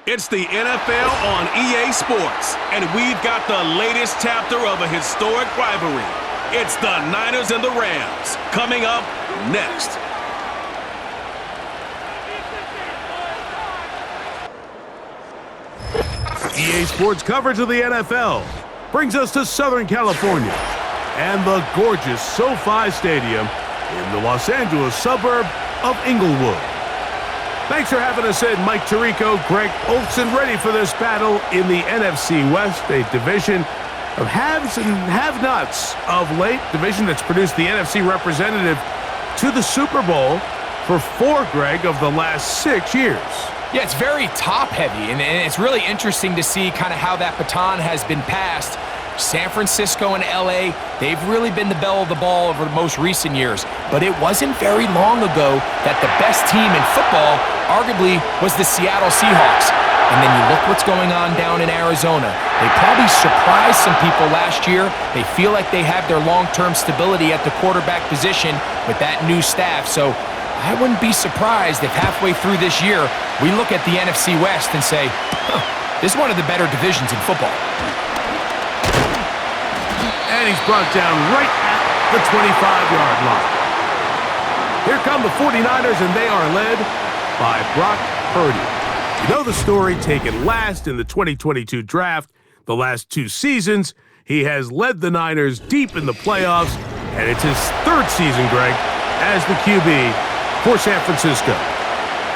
It's the NFL on EA Sports, and we've got the latest chapter of a historic rivalry. It's the Niners and the Rams, coming up next. EA Sports coverage of the NFL brings us to Southern California and the gorgeous SoFi Stadium in the Los Angeles suburb of Inglewood. Thanks for having us in, Mike Tirico, Greg Olson, ready for this battle in the NFC West, a division of haves and have-nots of late, division that's produced the NFC representative to the Super Bowl for 4, Greg, of the last 6 years. Yeah, it's very top-heavy, and it's really interesting to see kind of how that baton has been passed. San Francisco and L.A., they've really been the belle of the ball over the most recent years. But it wasn't very long ago that the best team in football arguably was the Seattle Seahawks. And then you look what's going on down in Arizona. They probably surprised some people last year. They feel like they have their long-term stability at the quarterback position with that new staff. So I wouldn't be surprised if halfway through this year, we look at the NFC West and say, this is one of the better divisions in football. And he's brought down right at the 25-yard line. Here come the 49ers, and they are led by Brock Purdy. You know the story, taken last in the 2022 draft. The last 2 seasons, he has led the Niners deep in the playoffs, and it's his 3rd season, Greg, as the QB for San Francisco.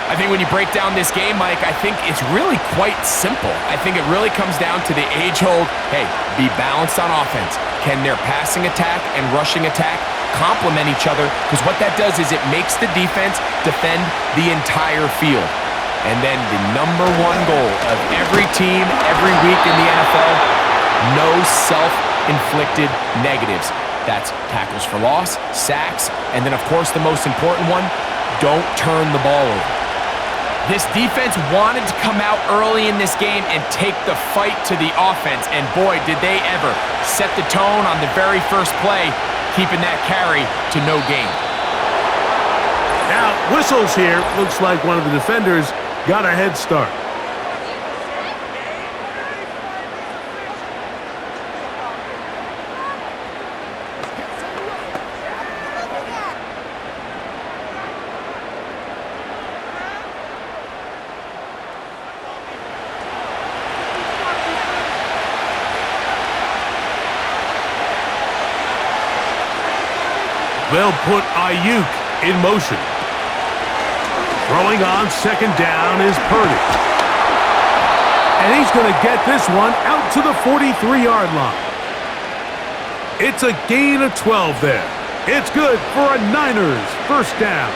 I think when you break down this game, Mike, I think it's really quite simple. I think it really comes down to the age-old, hey, be balanced on offense. Can their passing attack and rushing attack complement each other? Because what that does is it makes the defense defend the entire field. And then the #1 goal of every team, every week in the NFL, no self-inflicted negatives. That's tackles for loss, sacks, and then, of course, the most important one, don't turn the ball over. This defense wanted to come out early in this game and take the fight to the offense, and boy, did they ever set the tone on the very first play, keeping that carry to no gain. Now, whistles here. Looks like one of the defenders got a head start. They'll put Ayuk in motion. Throwing on 2nd down is Purdy. And he's going to get this one out to the 43-yard line. It's a gain of 12 there. It's good for a Niners 1st down.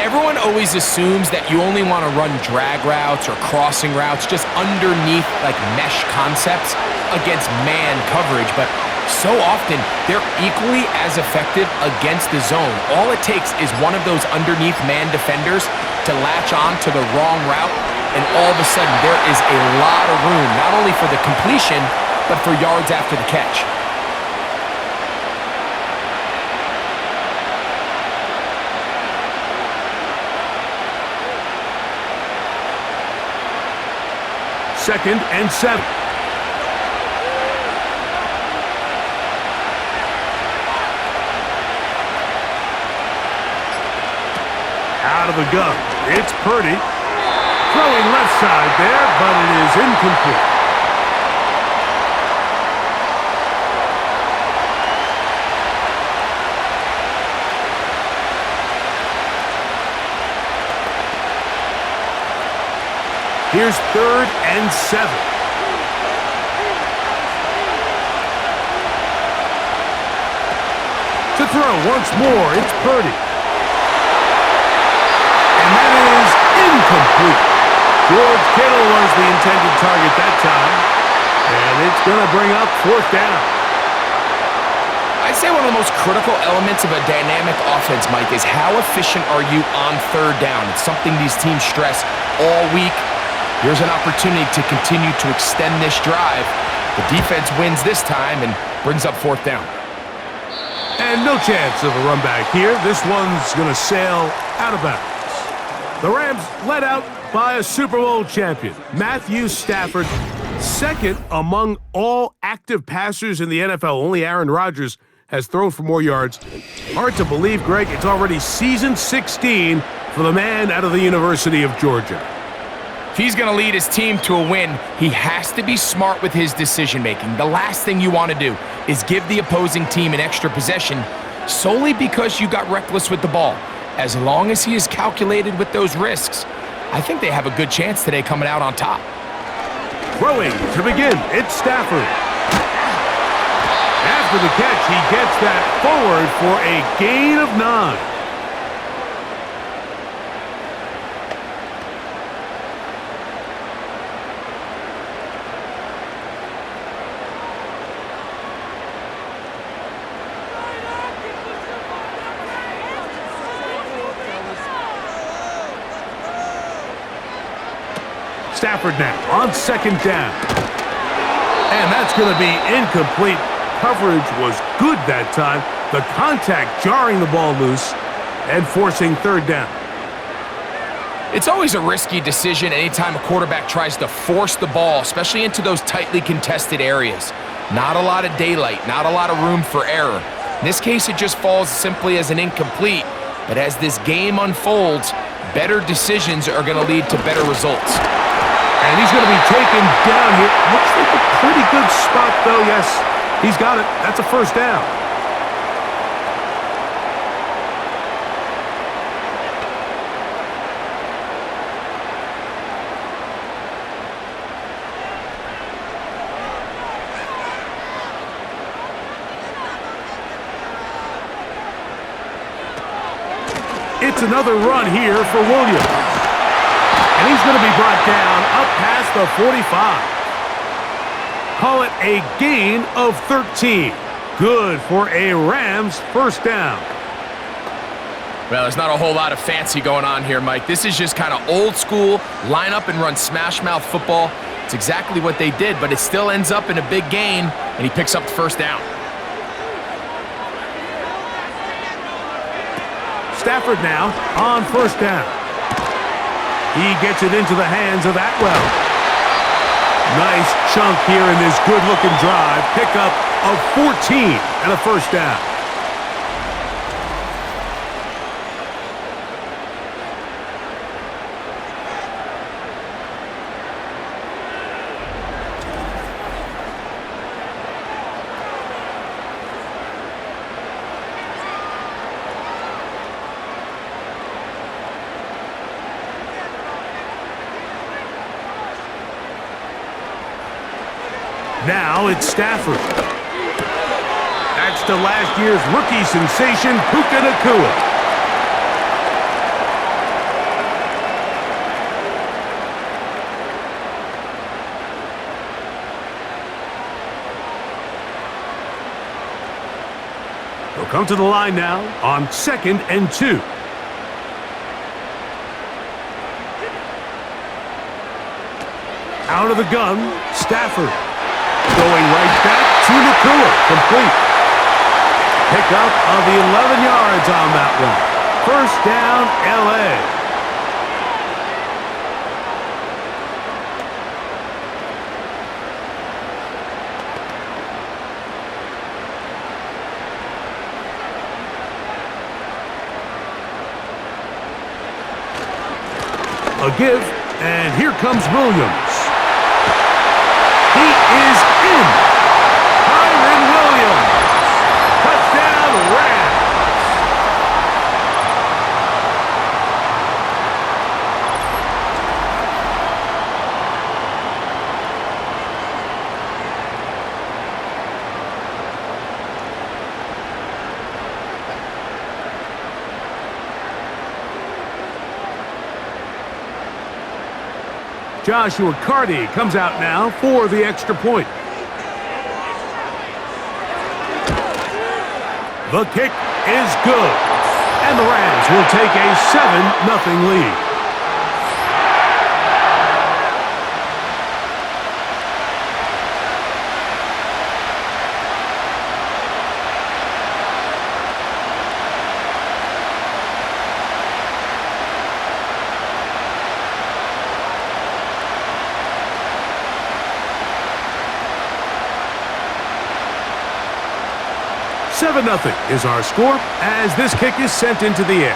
Everyone always assumes that you only want to run drag routes or crossing routes just underneath like mesh concepts against man coverage, but so often they're equally as effective against the zone. All it takes is one of those underneath man defenders to latch on to the wrong route, and all of a sudden there is a lot of room, not only for the completion, but for yards after the catch. Second and 7. Out of the gun, it's Purdy. Throwing left side there, but it is incomplete. Here's 3rd and 7. To throw once more, it's Purdy. And that is incomplete. George Kittle was the intended target that time. And it's going to bring up 4th down. I'd say one of the most critical elements of a dynamic offense, Mike, is how efficient are you on 3rd down? It's something these teams stress all week. Here's an opportunity to continue to extend this drive. The defense wins this time and brings up 4th down. And no chance of a run back here. This one's going to sail out of bounds. The Rams let out by a Super Bowl champion, Matthew Stafford, second among all active passers in the NFL. Only Aaron Rodgers has thrown for more yards. Hard to believe, Greg, it's already season 16 for the man out of the University of Georgia. If he's going to lead his team to a win, he has to be smart with his decision-making. The last thing you want to do is give the opposing team an extra possession solely because you got reckless with the ball. As long as he is calculated with those risks, I think they have a good chance today coming out on top. Throwing to begin, it's Stafford. After the catch, he gets that forward for a gain of 9. Stafford now on second down. And that's going to be incomplete. Coverage was good that time. The contact jarring the ball loose and forcing third down. It's always a risky decision anytime a quarterback tries to force the ball, especially into those tightly contested areas. Not a lot of daylight, not a lot of room for error. In this case, it just falls simply as an incomplete. But as this game unfolds, better decisions are going to lead to better results. And he's going to be taken down here. Looks like a pretty good spot, though. Yes, he's got it. That's a first down. It's another run here for Williams. And he's going to be brought down up past the 45. Call it a gain of 13. Good for a Rams first down. Well, there's not a whole lot of fancy going on here, Mike. This is just kind of old school, line up and run smash mouth football. It's exactly what they did, but it still ends up in a big gain, and he picks up the first down. Stafford now on first down. He gets it into the hands of Atwell. Nice chunk here in this good-looking drive. Pickup of 14 and a first down. Now it's Stafford. That's to last year's rookie sensation, Puka Nacua. He'll come to the line now on 2nd and 2. Out of the gun, Stafford. Going right back to Nacua. Complete. Pickup of the 11 yards on that one. First down, L.A. A give, and here comes Williams. He is in. Kyren Williams. Touchdown, Rams. Joshua Carty comes out now for the extra point. The kick is good. And the Rams will take a 7-0 lead. 7-0 is our score as this kick is sent into the air.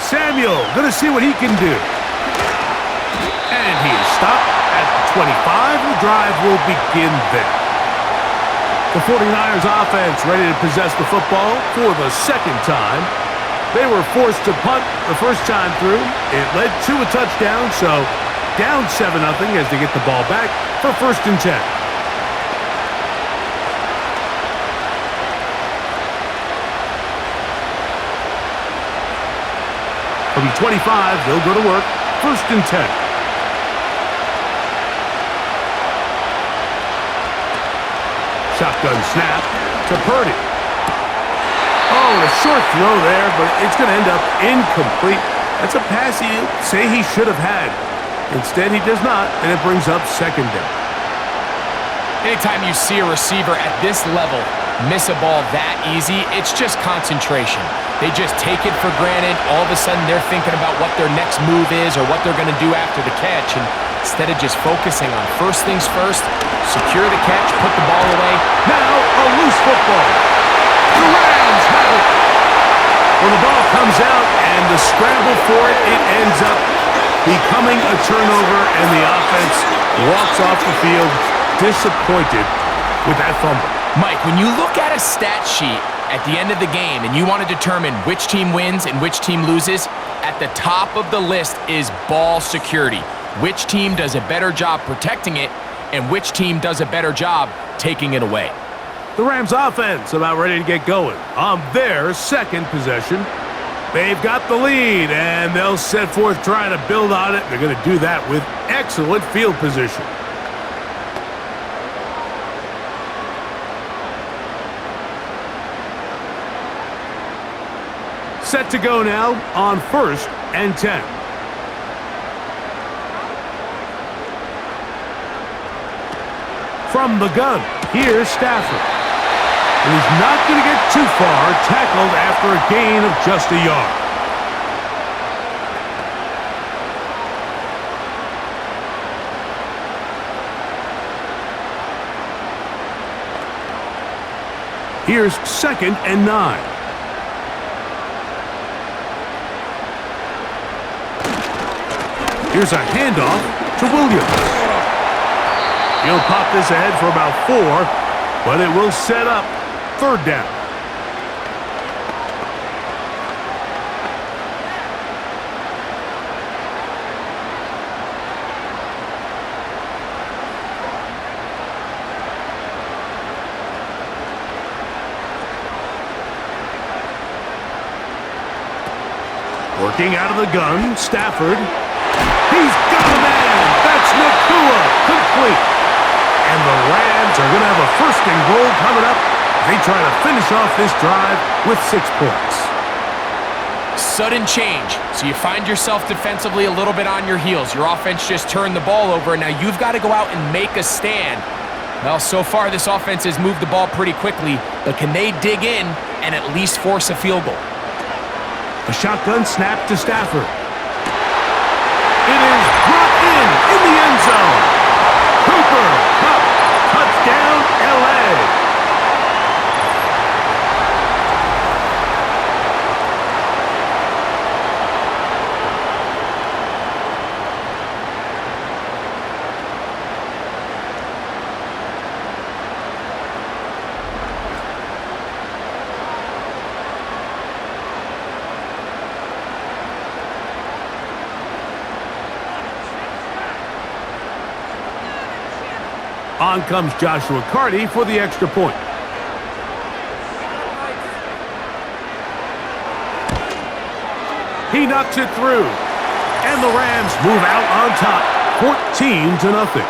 Samuel going to see what he can do. And he is stopped at the 25. The drive will begin there. The 49ers offense ready to possess the football for the second time. They were forced to punt the first time through. It led to a touchdown, so down 7-0 as they get the ball back for 1st and 10. From the 25, they'll go to work. 1st and 10. Shotgun snap to Purdy. Oh, a short throw there, but it's going to end up incomplete. That's a pass he'd say he should have had. Instead, he does not, and it brings up 2nd down. Anytime you see a receiver at this level miss a ball that easy, it's just concentration. They just take it for granted. All of a sudden, they're thinking about what their next move is or what they're going to do after the catch. And instead of just focusing on first things first, secure the catch, put the ball away. Now, a loose football. The Rams have it. When the ball comes out and the scramble for it, it ends up becoming a turnover, and the offense walks off the field disappointed with that fumble. Mike, when you look at a stat sheet at the end of the game and you want to determine which team wins and which team loses, at the top of the list is ball security. Which team does a better job protecting it and which team does a better job taking it away. The Rams offense about ready to get going on their 2nd possession. They've got the lead, and they'll set forth trying to build on it. They're going to do that with excellent field position. Set to go now on 1st and 10. From the gun, here's Stafford. And he's not going to get too far, tackled after a gain of just a yard. Here's 2nd and 9. Here's a handoff to Williams. He'll pop this ahead for about 4, but it will set up 3rd down. Working out of the gun, Stafford. He's got a man. That's Nakua. Complete. And the Rams are going to have a 1st and goal coming up. They try to finish off this drive with 6 points. Sudden change. So you find yourself defensively a little bit on your heels. Your offense just turned the ball over, and now you've got to go out and make a stand. Well, so far this offense has moved the ball pretty quickly, but can they dig in and at least force a field goal? A shotgun snap to Stafford. It is brought in the end zone. Cooper Kupp, touchdown, LA. On comes Joshua Carty for the extra point. He knocks it through. And the Rams move out on top, 14-0.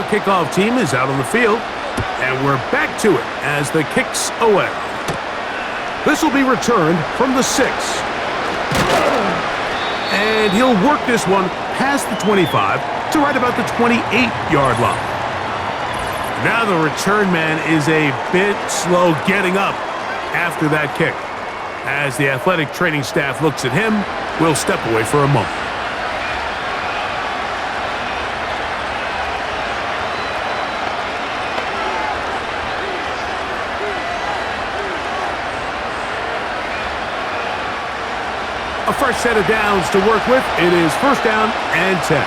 kickoff team is out on the field, and we're back to it as the kick's away. This will be returned from the 6. And he'll work this one past the 25 to right about the 28-yard line. Now the return man is a bit slow getting up after that kick. As the athletic training staff looks at him, we'll step away for a moment. A fresh set of downs to work with. It is 1st down and 10.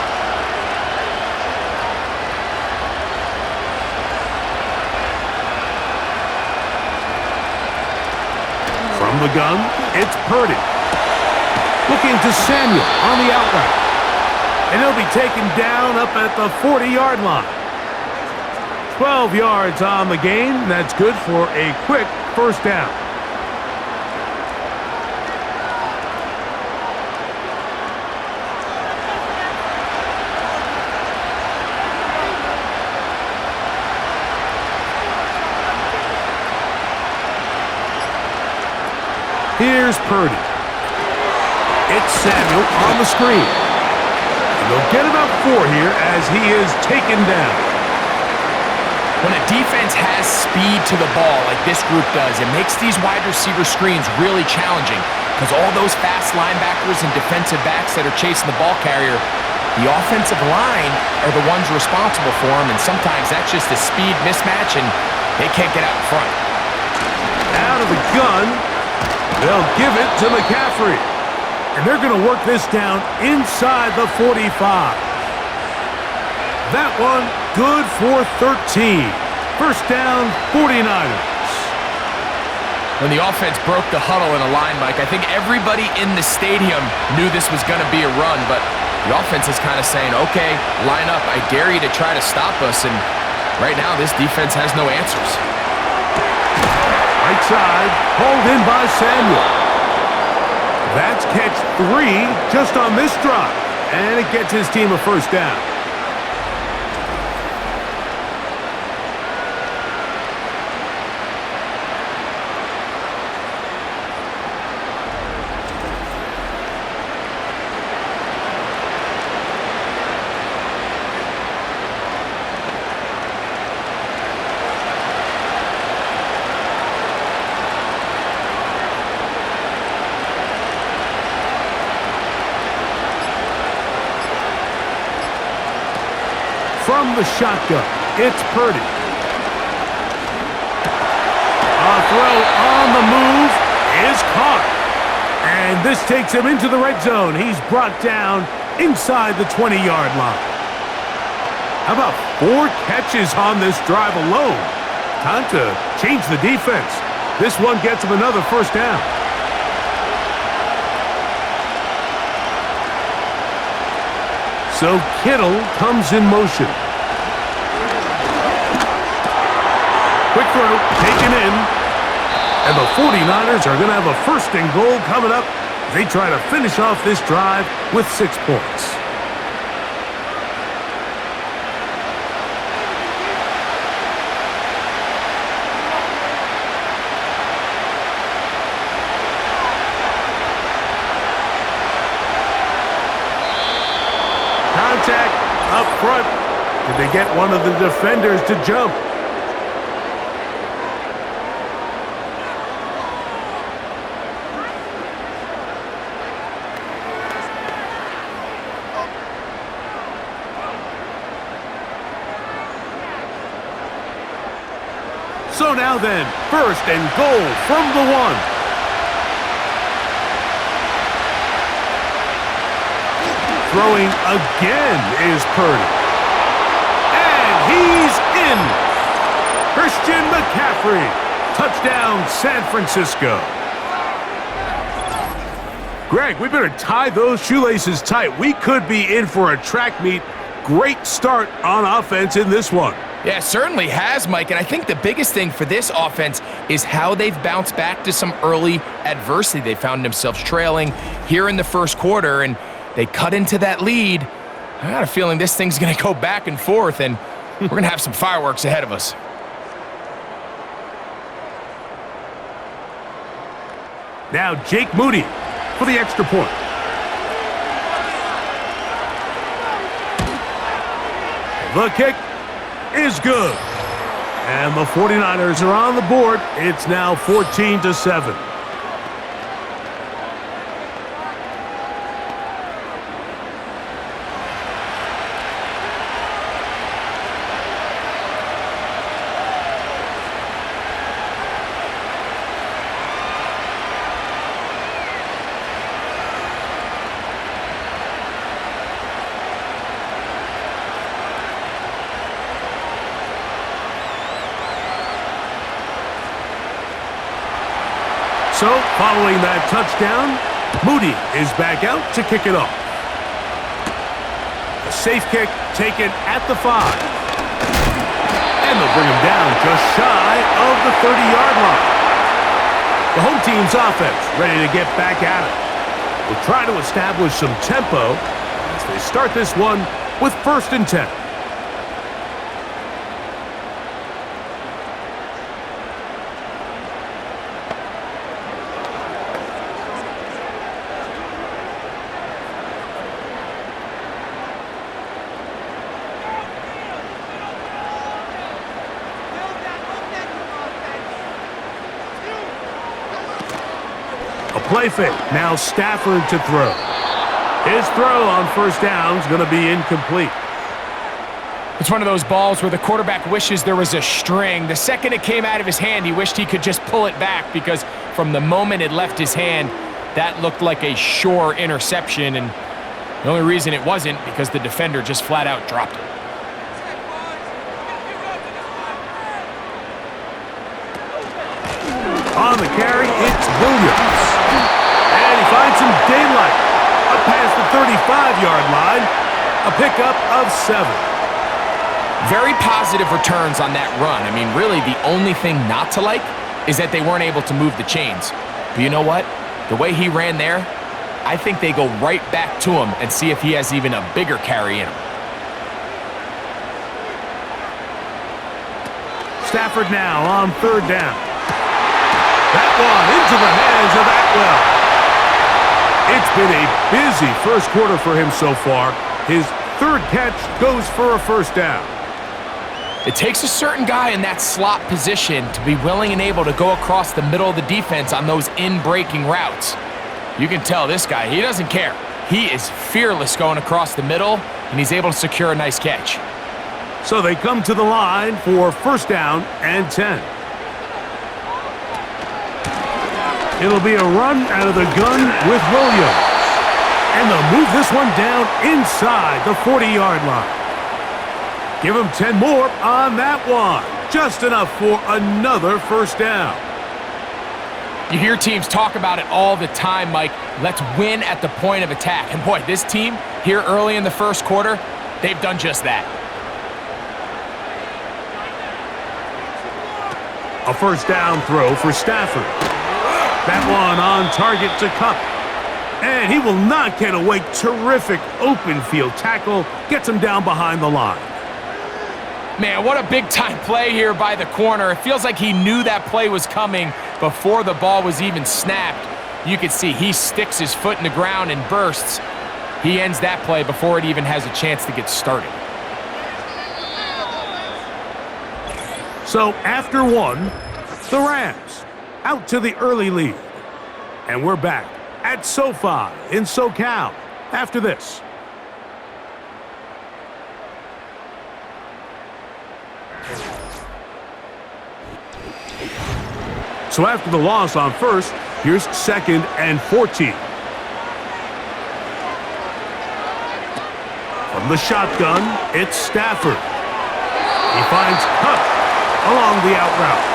From the gun, it's Purdy. Looking to Samuel on the outright. And he'll be taken down up at the 40-yard line. 12 yards on the game. That's good for a quick 1st down. Here's Purdy. It's Samuel on the screen. And they'll get about 4 here as he is taken down. When a defense has speed to the ball like this group does, it makes these wide receiver screens really challenging because all those fast linebackers and defensive backs that are chasing the ball carrier, the offensive line are the ones responsible for them, and sometimes that's just a speed mismatch and they can't get out in front. Out of the gun. They'll give it to McCaffrey. And they're going to work this down inside the 45. That one good for 13. 1st down, 49ers. When the offense broke the huddle in a line, Mike, I think everybody in the stadium knew this was going to be a run, but the offense is kind of saying, okay, line up. I dare you to try to stop us. And right now, this defense has no answers. Right side, hauled in by Samuel. That's catch 3 just on this drive, and it gets his team a 1st down. From the shotgun, it's Purdy. A throw on the move is caught. And this takes him into the red zone. He's brought down inside the 20-yard line. How about 4 catches on this drive alone? Time to change the defense. This one gets him another 1st down. So Kittle comes in motion. Quick throw, taken in. And the 49ers are going to have a 1st and goal coming up. They try to finish off this drive with 6 points. Contact up front. Did they get one of the defenders to jump? So now then, 1st and goal from the 1. Throwing again is Purdy. And he's in. Christian McCaffrey. Touchdown, San Francisco. Greg, we better tie those shoelaces tight. We could be in for a track meet. Great start on offense in this one. Yeah, certainly has, Mike. And I think the biggest thing for this offense is how they've bounced back to some early adversity. They found themselves trailing here in the 1st quarter, and they cut into that lead. I got a feeling this thing's going to go back and forth, and We're going to have some fireworks ahead of us. Now Jake Moody for the extra point. The kick is good. And the 49ers are on the board. It's now 14-7. So, following that touchdown, Moody is back out to kick it off. A safe kick taken at the 5. And they'll bring him down just shy of the 30-yard line. The home team's offense ready to get back at it. We'll try to establish some tempo as they start this one with 1st and 10. Play fake. Now Stafford to throw. His throw on 1st down is going to be incomplete. It's one of those balls where the quarterback wishes there was a string. The second it came out of his hand, he wished he could just pull it back because from the moment it left his hand, that looked like a sure interception. And the only reason it wasn't because the defender just flat out dropped it. On the carry, it's Williams. And he finds some daylight up past the 35-yard line. A pickup of 7. Very positive returns on that run. I mean, really, the only thing not to like is that they weren't able to move the chains. But you know what? The way he ran there, I think they go right back to him and see if he has even a bigger carry in him. Stafford now on 3rd down. That one into the hands of Atwell. It's been a busy 1st quarter for him so far. His 3rd catch goes for a 1st down. It takes a certain guy in that slot position to be willing and able to go across the middle of the defense on those in-breaking routes. You can tell this guy, he doesn't care. He is fearless going across the middle, and he's able to secure a nice catch. So they come to the line for 1st down and 10. It'll be a run out of the gun with Williams. And they'll move this one down inside the 40-yard line. Give him 10 more on that one. Just enough for another 1st down. You hear teams talk about it all the time, Mike. Let's win at the point of attack. And boy, this team here early in the 1st quarter, they've done just that. A 1st down throw for Stafford. That one on target to Cup. And he will not get away. Terrific open field tackle. Gets him down behind the line. Man, what a big-time play here by the corner. It feels like he knew that play was coming before the ball was even snapped. You can see he sticks his foot in the ground and bursts. He ends that play before it even has a chance to get started. So after one, the Rams out to the early lead. And we're back at SoFi in SoCal after this. So after the loss on 1st, here's 2nd and 14. From the shotgun, it's Stafford. He finds Cup along the out route.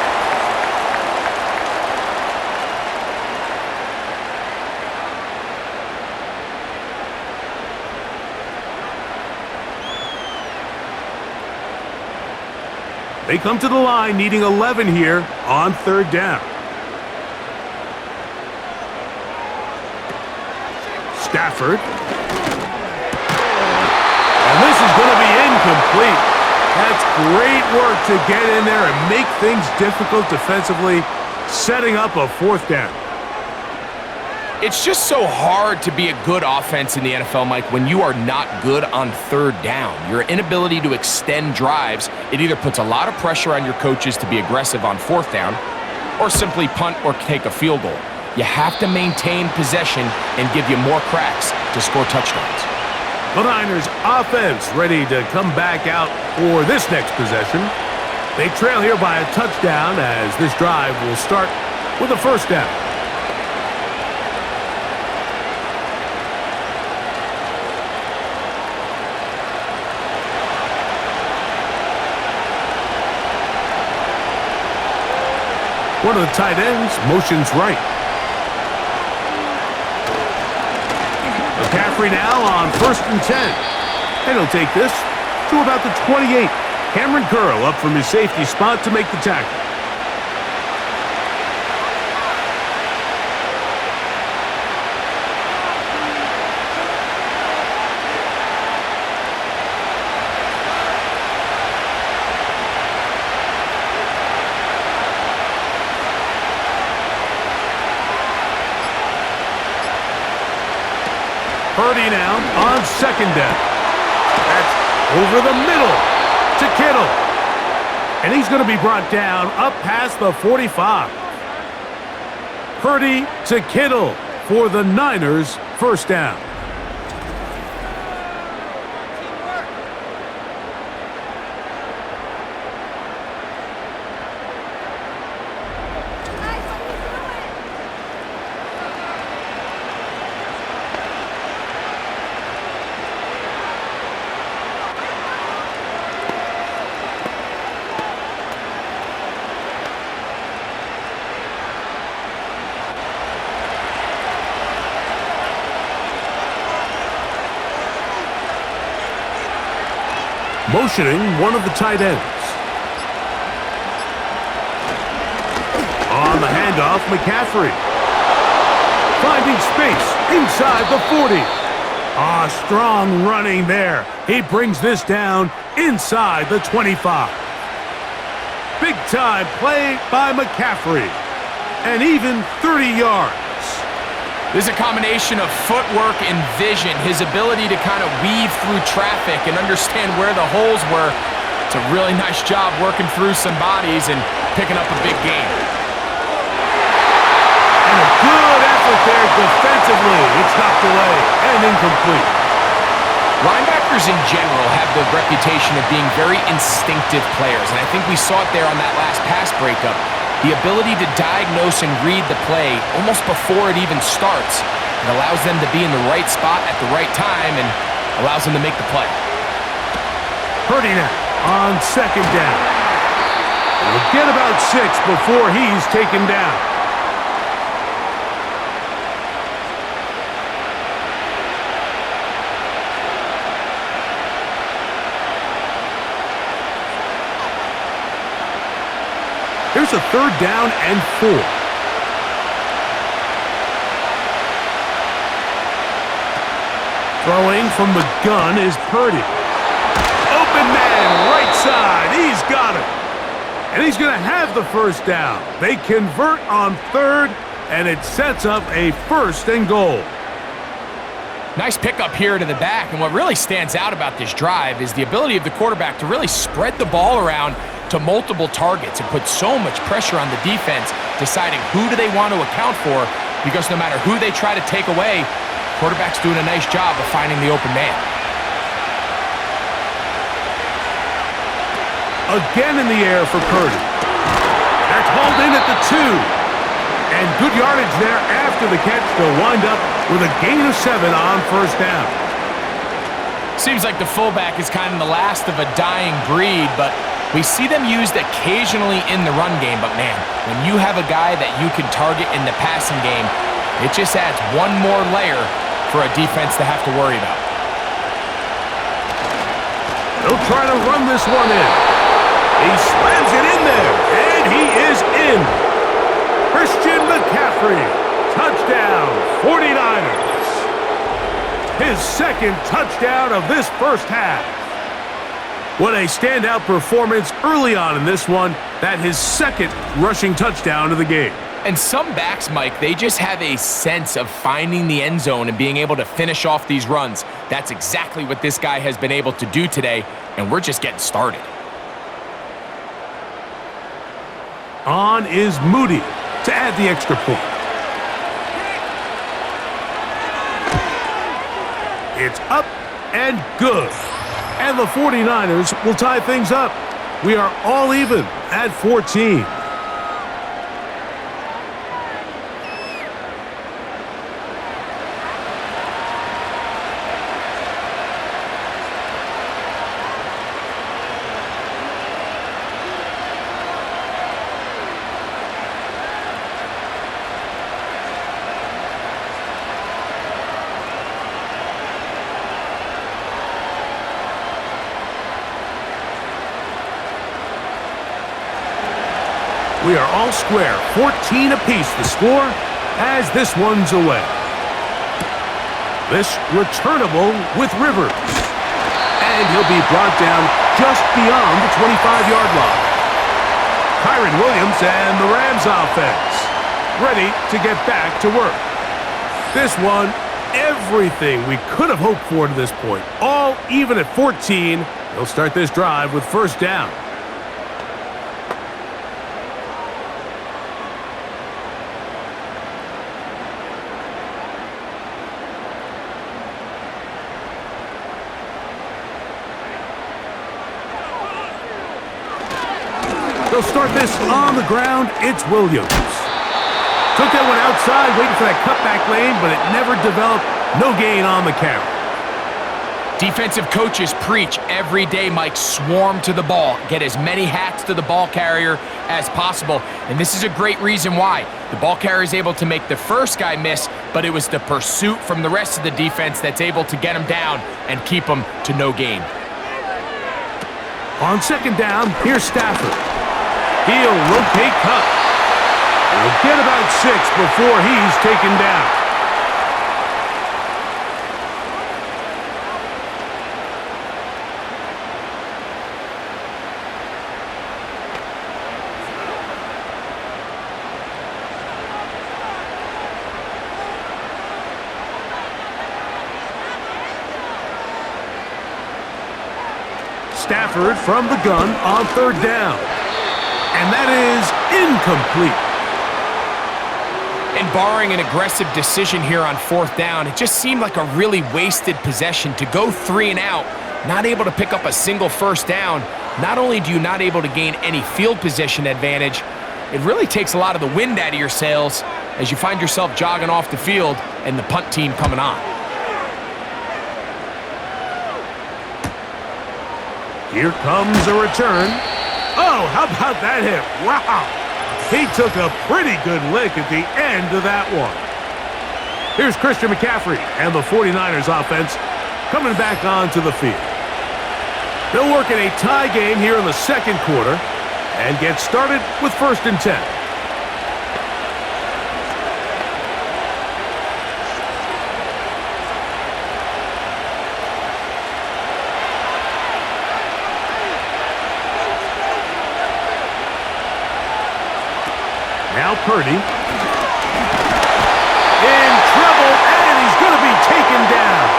They come to the line needing 11 here on 3rd down. Stafford. And this is going to be incomplete. That's great work to get in there and make things difficult defensively, setting up a fourth down. It's just so hard to be a good offense in the NFL, Mike, when you are not good on third down. Your inability to extend drives, it either puts a lot of pressure on your coaches to be aggressive on fourth down or simply punt or take a field goal. You have to maintain possession and give you more cracks to score touchdowns. The Niners offense ready to come back out for this next possession. They trail here by a touchdown as this drive will start with a first down. One of the tight ends motions right. McCaffrey now on 1st and 10. And he'll take this to about the 28. Cameron Curl up from his safety spot to make the tackle. Purdy now on 2nd down. That's over the middle to Kittle. And he's going to be brought down up past the 45. Purdy to Kittle for the Niners' first down. Motioning one of the tight ends. On the handoff, McCaffrey. Finding space inside the 40. Strong running there. He brings this down inside the 25. Big time play by McCaffrey. And even 30 yards. There's a combination of footwork and vision, his ability to kind of weave through traffic and understand where the holes were. It's a really nice job working through some bodies and picking up a big gain. And a good effort there defensively. It's knocked away and incomplete. Linebackers in general have the reputation of being very instinctive players, and I think we saw it there on that last pass breakup. The ability to diagnose and read the play almost before it even starts. It allows them to be in the right spot at the right time and allows them to make the play. Purdy now on 2nd down. He'll get about 6 before he's taken down. Here's a 3rd down and 4. Throwing from the gun is Purdy. Open man, right side. He's got it. And he's going to have the first down. They convert on 3rd, and it sets up a 1st and goal. Nice pickup here to the back, and what really stands out about this drive is the ability of the quarterback to really spread the ball around to multiple targets and put so much pressure on the defense, deciding who do they want to account for, because no matter who they try to take away, quarterback's doing a nice job of finding the open man. Again in the air for Purdy. That's hauled in at the 2. And good yardage there after the catch to wind up with a gain of 7 on 1st down. Seems like the fullback is kind of the last of a dying breed, but we see them used occasionally in the run game. But man, when you have a guy that you can target in the passing game, it just adds one more layer for a defense to have to worry about. They'll try to run this one in. He slams it in there, and he is in. Christian McCaffrey, touchdown, 49ers. His 2nd touchdown of this first half. What a standout performance early on in this one. That his second rushing touchdown of the game. And some backs, Mike, they just have a sense of finding the end zone and being able to finish off these runs. That's exactly what this guy has been able to do today, and we're just getting started. On is Moody to add the extra point. It's up and good. And the 49ers will tie things up. We are all even at 14. We are all square, 14 apiece the score as this one's away. This returnable with Rivers. And he'll be brought down just beyond the 25-yard line. Kyron Williams and the Rams offense ready to get back to work. This one, everything we could have hoped for to this point. All even at 14. They'll start this drive with first down. They'll start this on the ground. It's Williams. Took that one outside, waiting for that cutback lane, but it never developed. No gain on the carry. Defensive coaches preach every day, Mike, swarm to the ball. Get as many hats to the ball carrier as possible. And this is a great reason why. The ball carrier is able to make the first guy miss, but it was the pursuit from the rest of the defense that's able to get him down and keep him to no gain. On second down, here's Stafford. He'll rotate Cup. He'll get about 6 before he's taken down. Stafford from the gun on third down. And that is incomplete. And barring an aggressive decision here on fourth down, it just seemed like a really wasted possession to go 3 and out, not able to pick up a single first down. Not only do you not able to gain any field position advantage, it really takes a lot of the wind out of your sails as you find yourself jogging off the field and the punt team coming on. Here comes a return. Oh, how about that hit? Wow. He took a pretty good lick at the end of that one. Here's Christian McCaffrey and the 49ers offense coming back onto the field. They'll work in a tie game here in the second quarter and get started with first and 10. Now Purdy. In trouble, and he's going to be taken down.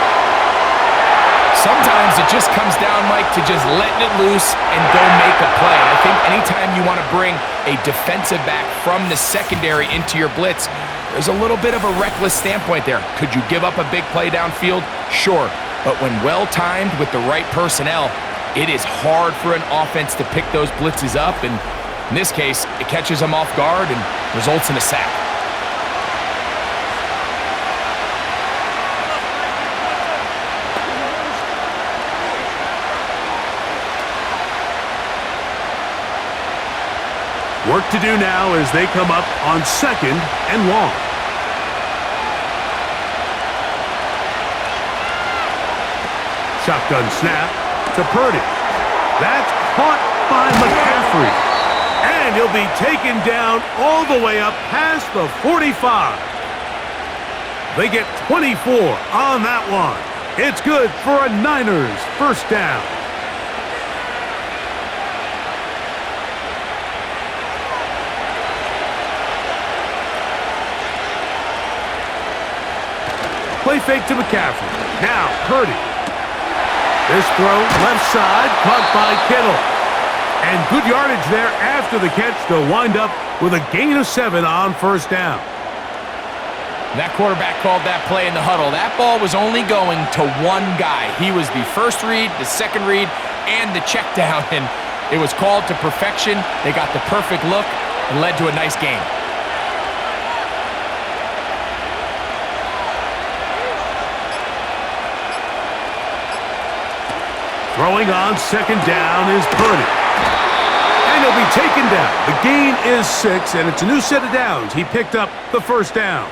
Sometimes it just comes down, Mike, to just letting it loose and go make a play. I think anytime you want to bring a defensive back from the secondary into your blitz, there's a little bit of a reckless standpoint there. Could you give up a big play downfield? Sure. But when well-timed with the right personnel, it is hard for an offense to pick those blitzes up, and in this case, it catches them off guard and results in a sack. Work to do now as they come up on second and long. Shotgun snap to Purdy. That's caught by McCaffrey. And he'll be taken down all the way up past the 45. They get 24 on that one. It's good for a Niners first down. Play fake to McCaffrey. Now, Purdy. This throw, left side, caught by Kittle. And good yardage there after the catch to wind up with a gain of 7 on first down. That quarterback called that play in the huddle. That ball was only going to one guy. He was the first read, the second read, and the check down. And it was called to perfection. They got the perfect look and led to a nice game. Throwing on second down is Purdy. And he'll be taken down. The gain is 6, and it's a new set of downs. He picked up the first down.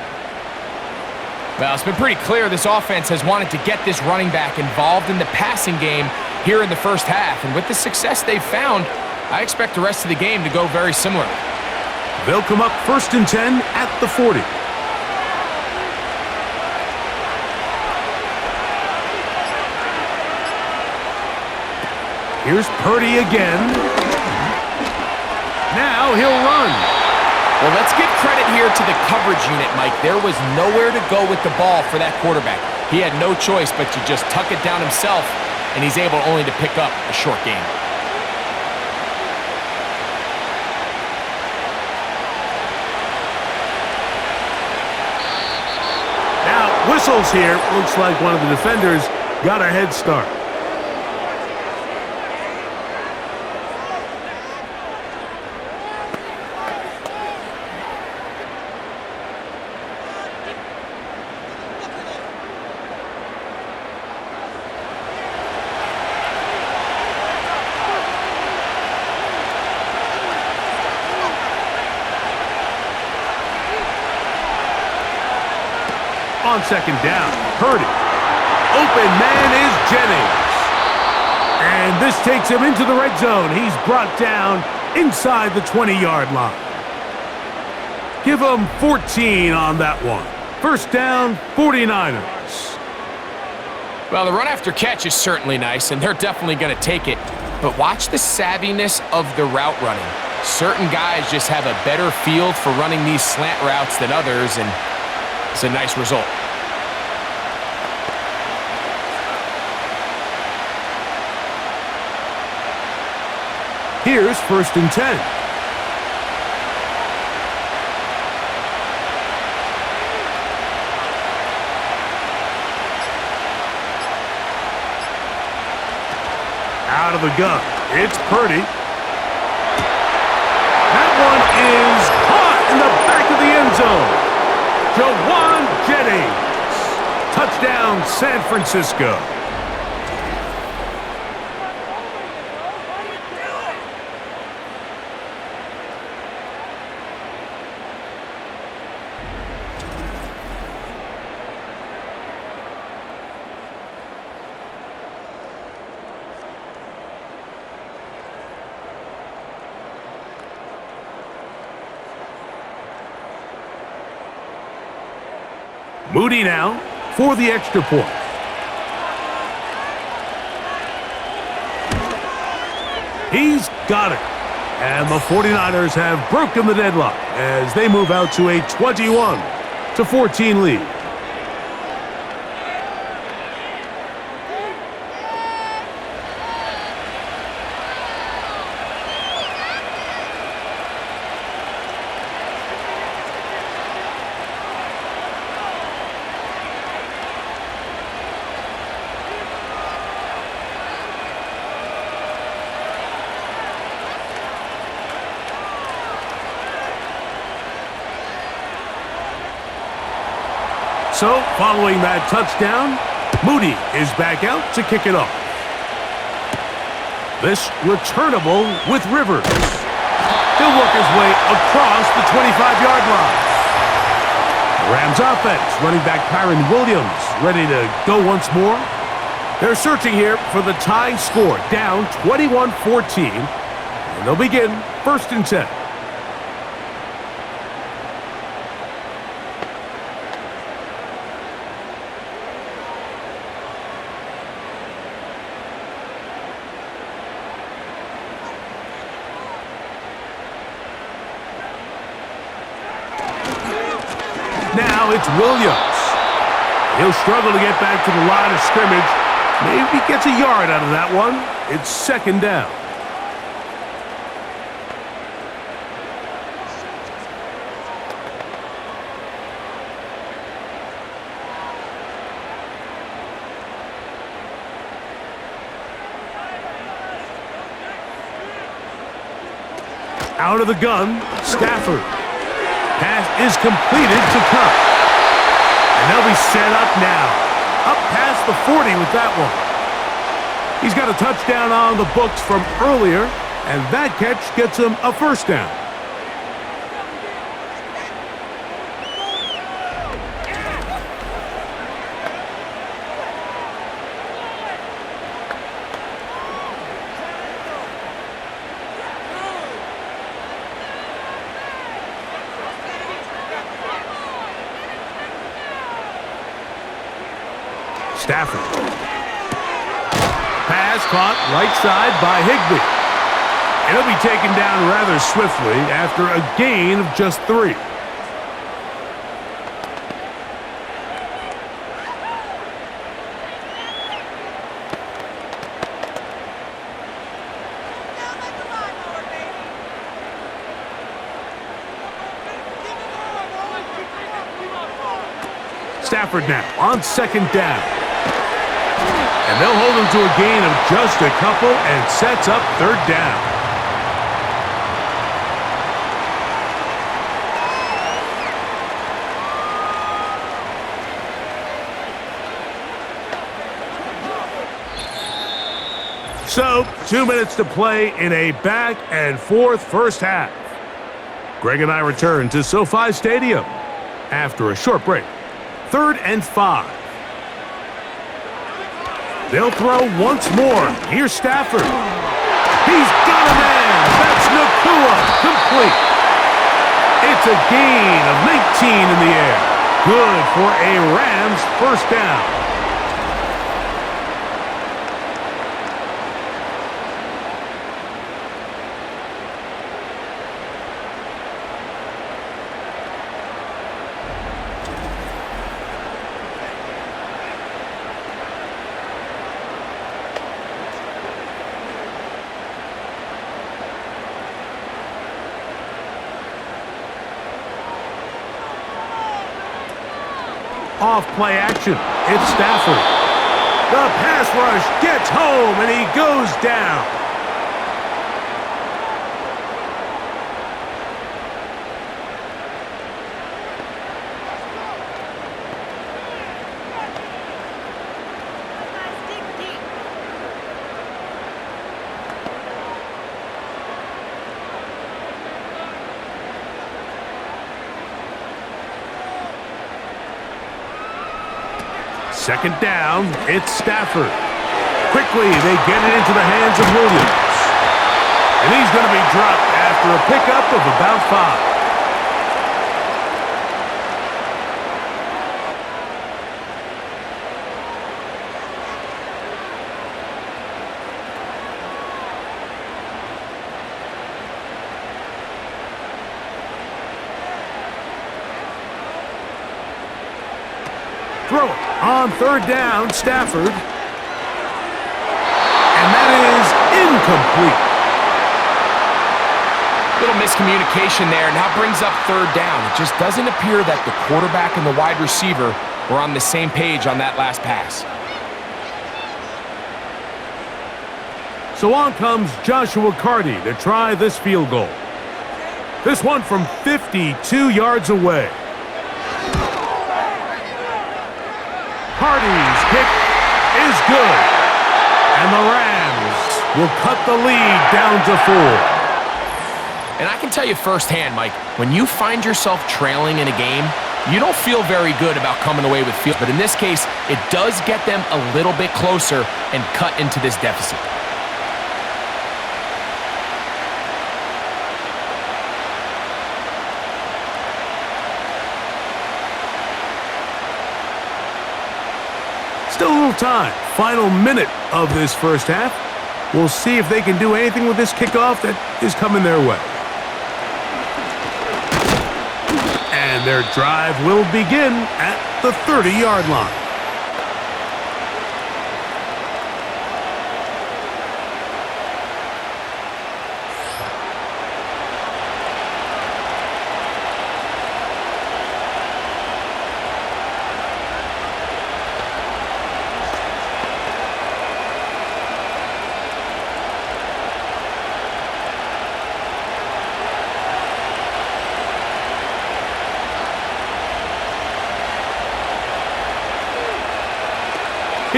Well, it's been pretty clear this offense has wanted to get this running back involved in the passing game here in the first half. And with the success they've found, I expect the rest of the game to go very similar. They'll come up 1st and 10 at the 40. Here's Purdy again. Now he'll run. Well, let's give credit here to the coverage unit, Mike. There was nowhere to go with the ball for that quarterback. He had no choice but to just tuck it down himself, and he's able only to pick up a short gain. Now, whistles here. Looks like one of the defenders got a head start. On second down, Purdy. Open man is Jennings. And this takes him into the red zone. He's brought down inside the 20-yard line. Give him 14 on that one. First down, 49ers. Well, the run after catch is certainly nice, and they're definitely going to take it. But watch the savviness of the route running. Certain guys just have a better feel for running these slant routes than others, and it's a nice result. Here's 1st and 10. Out of the gun, it's Purdy. That one is caught in the back of the end zone. Jawan Jennings. Touchdown, San Francisco. Moody now for the extra point. He's got it. And the 49ers have broken the deadlock as they move out to a 21-14 lead. So, following that touchdown, Moody is back out to kick it off. This returnable with Rivers. He'll work his way across the 25-yard line. The Rams offense, running back Kyron Williams, ready to go once more. They're searching here for the tying score, down 21-14, and they'll begin 1st and 10. Now it's Williams. He'll struggle to get back to the line of scrimmage. Maybe gets a yard out of that one. It's second down. Out of the gun, Stafford. Pass is completed to Cup. And they'll be set up now. Up past the 40 with that one. He's got a touchdown on the books from earlier, and that catch gets him a first down. Stafford. Pass caught right side by Higbee. It'll be taken down rather swiftly after a gain of just 3. Stafford now on second down. And they'll hold him to a gain of just a couple and sets up third down. So, 2 minutes to play in a back-and-forth first half. Greg and I return to SoFi Stadium after a short break. 3rd and 5. They'll throw once more. Here's Stafford. He's got a man. That's Nakua. Complete. It's a gain of 19 in the air. Good for a Rams first down. Off play action. It's Stafford. The pass rush gets home and he goes down. Second down, it's Stafford. Quickly, they get it into the hands of Williams. And he's going to be dropped after a pickup of about 5. Throw it on 3rd down, Stafford. And that is incomplete. Little miscommunication there. Now brings up 3rd down. It just doesn't appear that the quarterback and the wide receiver were on the same page on that last pass. So on comes Joshua Carty to try this field goal. This one from 52 yards away. Hardy's kick is good. And the Rams will cut the lead down to 4. And I can tell you firsthand, Mike, when you find yourself trailing in a game, you don't feel very good about coming away with field. But in this case, it does get them a little bit closer and cut into this deficit. Still a little time. Final minute of this first half. We'll see if they can do anything with this kickoff that is coming their way. And their drive will begin at the 30-yard line.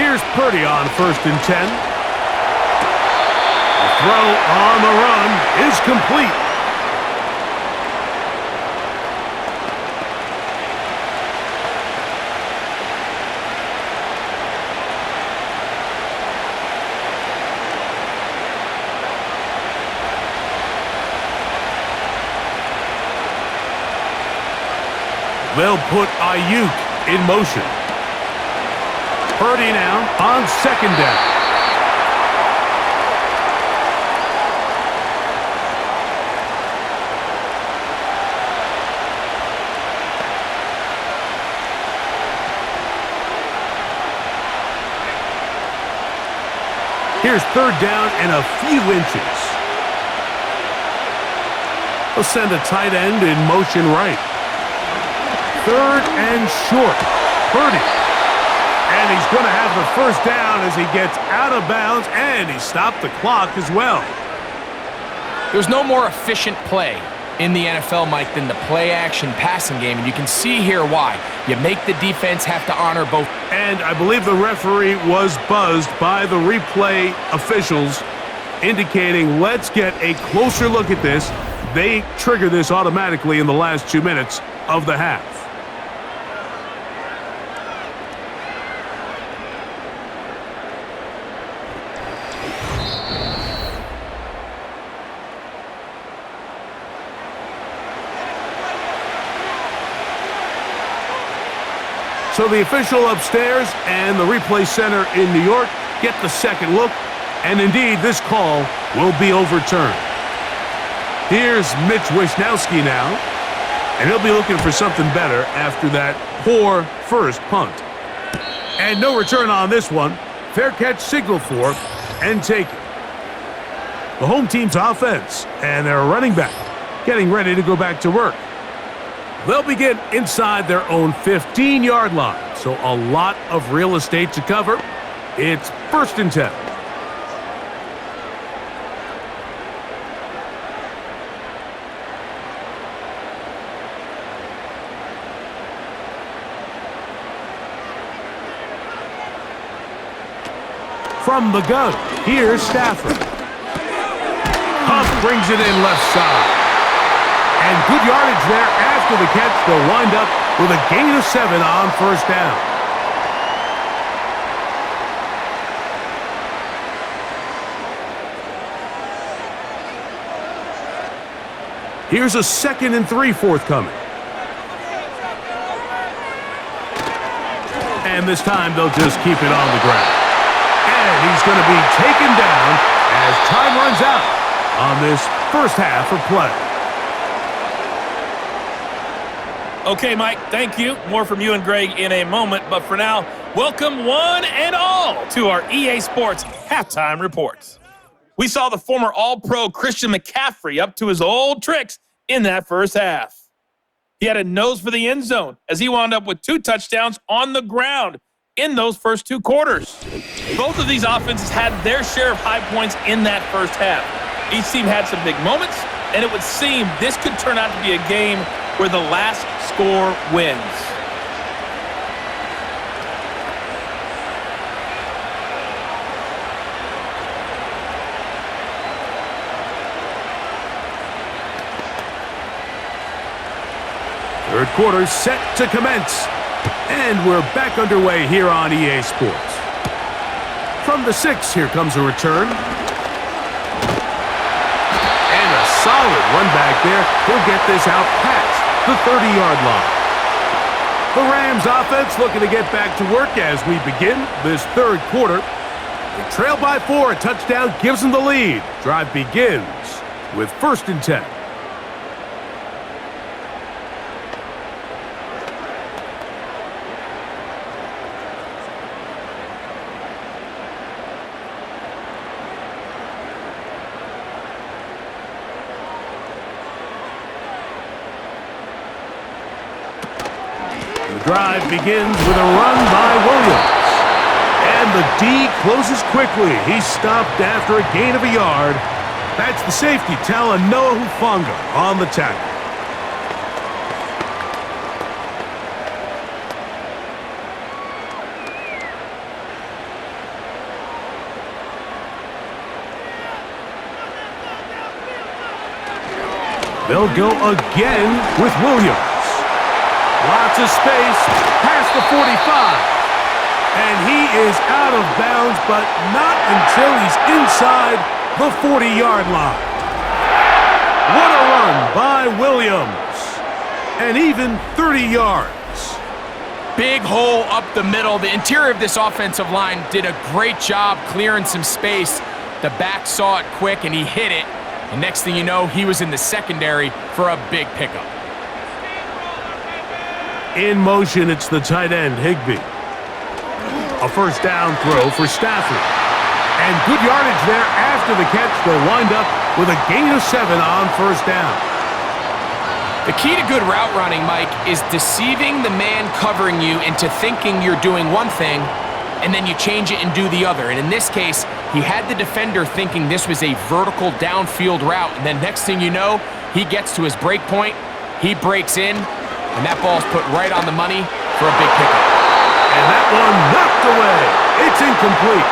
Here's Purdy on 1st and 10. The throw on the run is complete. They'll put Ayuk in motion. Purdy now on 2nd down. Here's 3rd down and a few inches. They'll send a tight end in motion right. 3rd and short. Purdy. And he's going to have the 1st down as he gets out of bounds, and he stopped the clock as well. There's no more efficient play in the NFL, Mike, than the play-action passing game, and you can see here why. You make the defense have to honor both. And I believe the referee was buzzed by the replay officials, indicating, let's get a closer look at this. They trigger this automatically in the last 2 minutes of the half. So the official upstairs and the replay center in New York get the second look, and indeed this call will be overturned. Here's Mitch Wisnowski now, and he'll be looking for something better after that poor first punt. And no return on this one. Fair catch signal for and taken. The home team's offense and their running back getting ready to go back to work. They'll begin inside their own 15-yard line, so a lot of real estate to cover. It's 1st and 10. From the gun, here's Stafford. Huff brings it in left side. And good yardage there after the catch. They'll wind up with a gain of 7 on 1st down. Here's a 2nd and 3 forthcoming. And this time they'll just keep it on the ground. And he's going to be taken down as time runs out on this first half of play. Okay, Mike, thank you. More from you and Greg in a moment. But for now, welcome one and all to our EA Sports Halftime Reports. We saw the former All-Pro Christian McCaffrey up to his old tricks in that first half. He had a nose for the end zone as he wound up with 2 touchdowns on the ground in those first 2 quarters. Both of these offenses had their share of high points in that first half. Each team had some big moments, and it would seem this could turn out to be a game where the last score wins. Third quarter set to commence. And we're back underway here on EA Sports. From the 6, here comes a return. And a solid run back there. He'll get this out past the 30-yard line. The Rams offense looking to get back to work as we begin this third quarter. They trail by 4. A touchdown gives them the lead. Drive begins with 1st and 10. Drive begins with a run by Williams. And the D closes quickly. He's stopped after a gain of a yard. That's the safety, Talanoa Hufanga, on the tackle. They'll go again with Williams. Lots of space, past the 45. And he is out of bounds, but not until he's inside the 40-yard line. What a run by Williams. And even 30 yards. Big hole up the middle. The interior of this offensive line did a great job clearing some space. The back saw it quick, and he hit it. And next thing you know, he was in the secondary for a big pickup. In motion, it's the tight end, Higbee. A first down throw for Stafford. And good yardage there after the catch. They'll wind up with a gain of 7 on first down. The key to good route running, Mike, is deceiving the man covering you into thinking you're doing one thing, and then you change it and do the other. And in this case, he had the defender thinking this was a vertical downfield route, and then next thing you know, he gets to his break point, he breaks in, and that ball's put right on the money for a big pickup. And that one knocked away. It's incomplete.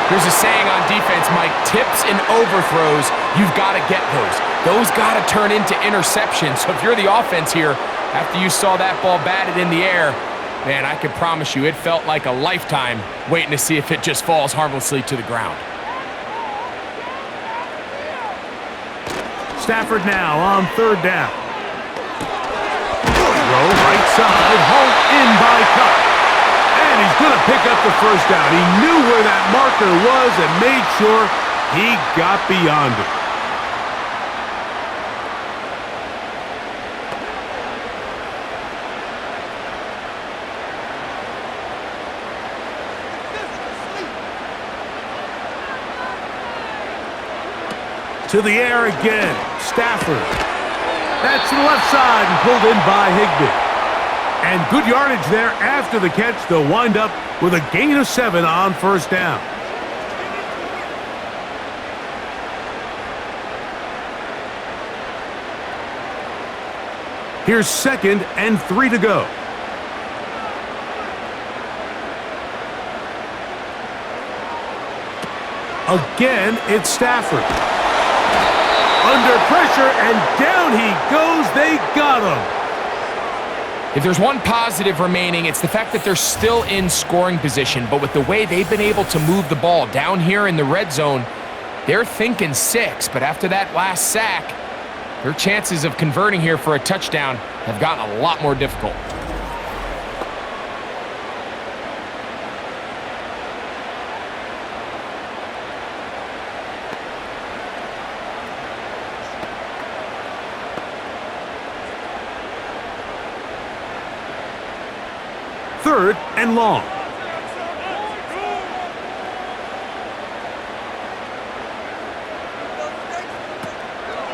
There's a saying on defense, Mike, tips and overthrows, you've got to get those. Those got to turn into interceptions. So if you're the offense here, after you saw that ball batted in the air, man, I can promise you it felt like a lifetime waiting to see if it just falls harmlessly to the ground. Stafford now on third down. Throw right side, home in by Cup. And he's going to pick up the first down. He knew where that marker was and made sure he got beyond it. To the air again, Stafford. That's to the left side and pulled in by Higbee. And good yardage there after the catch. They'll wind up with a gain of 7 on first down. Here's 2nd and 3 to go. Again, it's Stafford. Under pressure, and down he goes. They got him. If there's one positive remaining, it's the fact that they're still in scoring position. But with the way they've been able to move the ball down here in the red zone, they're thinking 6. But after that last sack, their chances of converting here for a touchdown have gotten a lot more difficult. Third and long.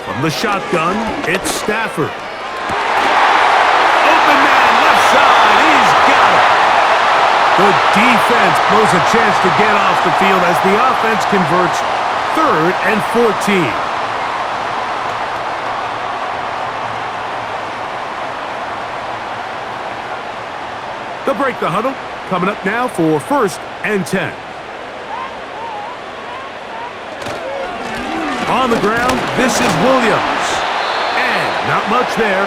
From the shotgun, it's Stafford. Open man, left side, he's got it. The defense blows a chance to get off the field as the offense converts 3rd and 14. They'll break the huddle. Coming up now for 1st and 10. On the ground, this is Williams. And not much there.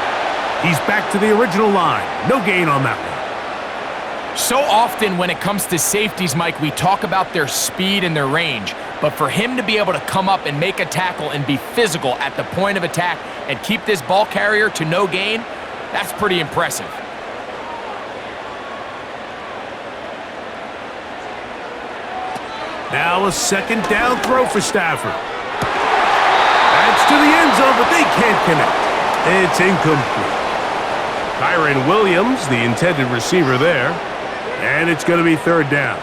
He's back to the original line. No gain on that one. So often when it comes to safeties, Mike, we talk about their speed and their range. But for him to be able to come up and make a tackle and be physical at the point of attack and keep this ball carrier to no gain, that's pretty impressive. Now a 2nd down throw for Stafford. That's to the end zone, but they can't connect. It's incomplete. Kyren Williams, the intended receiver there. And it's going to be 3rd down.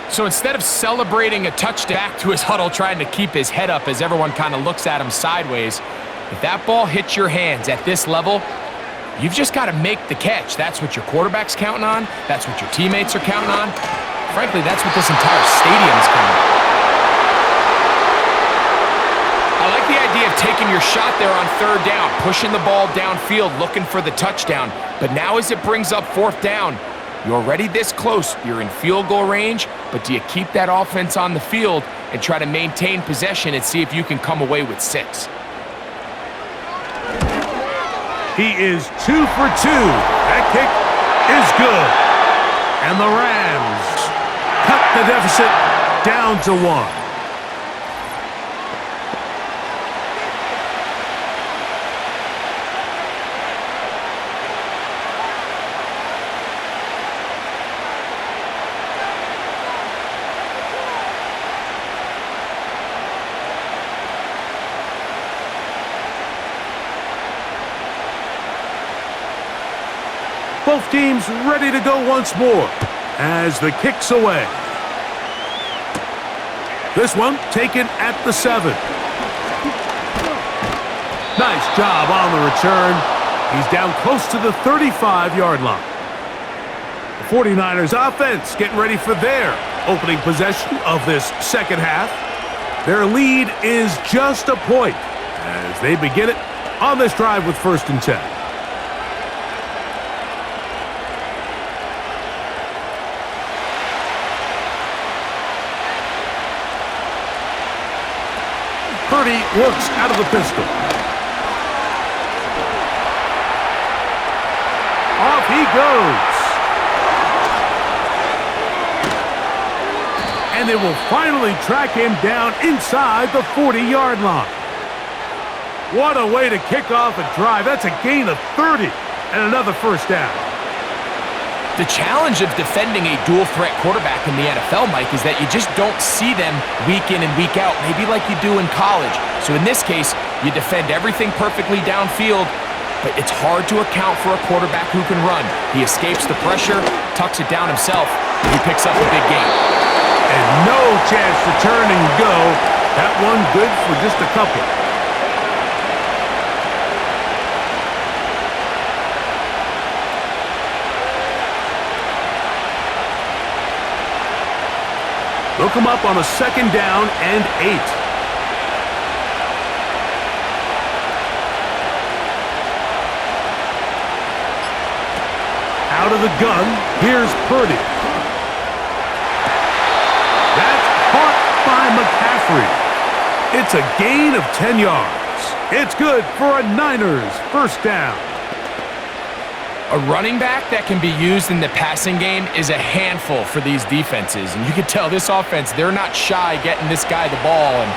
So instead of celebrating a touchdown, back to his huddle trying to keep his head up as everyone kind of looks at him sideways, if that ball hits your hands at this level, you've just got to make the catch. That's what your quarterback's counting on. That's what your teammates are counting on. Frankly, that's what this entire stadium is counting on. I like the idea of taking your shot there on 3rd down, pushing the ball downfield, looking for the touchdown. But now as it brings up 4th down, you're already this close. You're in field goal range, but do you keep that offense on the field and try to maintain possession and see if you can come away with 6? He is 2 for 2. That kick is good. And the Rams cut the deficit down to 1. Both teams ready to go once more as the kick's away. This one taken at the 7. Nice job on the return. He's down close to the 35-yard line. The 49ers offense getting ready for their opening possession of this second half. Their lead is just a point as they begin it on this drive with 1st and 10. Purdy works out of the pistol. Off he goes. And they will finally track him down inside the 40-yard line. What a way to kick off a drive. That's a gain of 30 and another first down. The challenge of defending a dual-threat quarterback in the NFL, Mike, is that you just don't see them week in and week out, maybe like you do in college. So in this case, you defend everything perfectly downfield, but it's hard to account for a quarterback who can run. He escapes the pressure, tucks it down himself, and he picks up a big gain. And no chance to turn and go. That one good for just a couple. They'll come up on a 2nd down and 8. Out of the gun, here's Purdy. That's caught by McCaffrey. It's a gain of 10 yards. It's good for a Niners first down. A running back that can be used in the passing game is a handful for these defenses. And you can tell this offense, they're not shy getting this guy the ball. And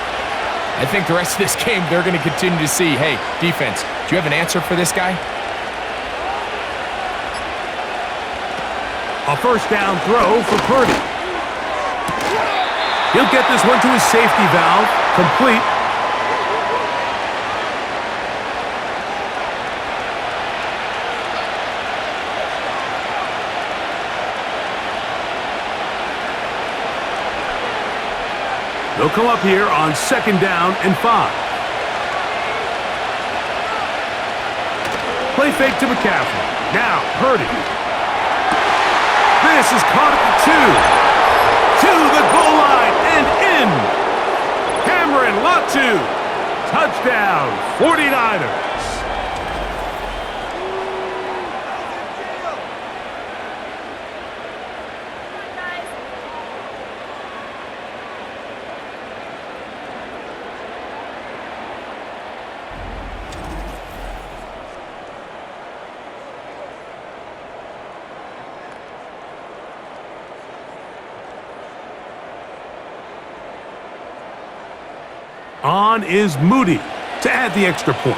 I think the rest of this game, they're going to continue to see, hey, defense, do you have an answer for this guy? A first down throw for Purdy. He'll get this one to his safety valve, complete. They'll come up here on 2nd down and 5. Play fake to McCaffrey. Now, Purdy. This is caught at the 2. To the goal line and in. Cameron Latu. Touchdown, 49ers. On is Moody to add the extra point.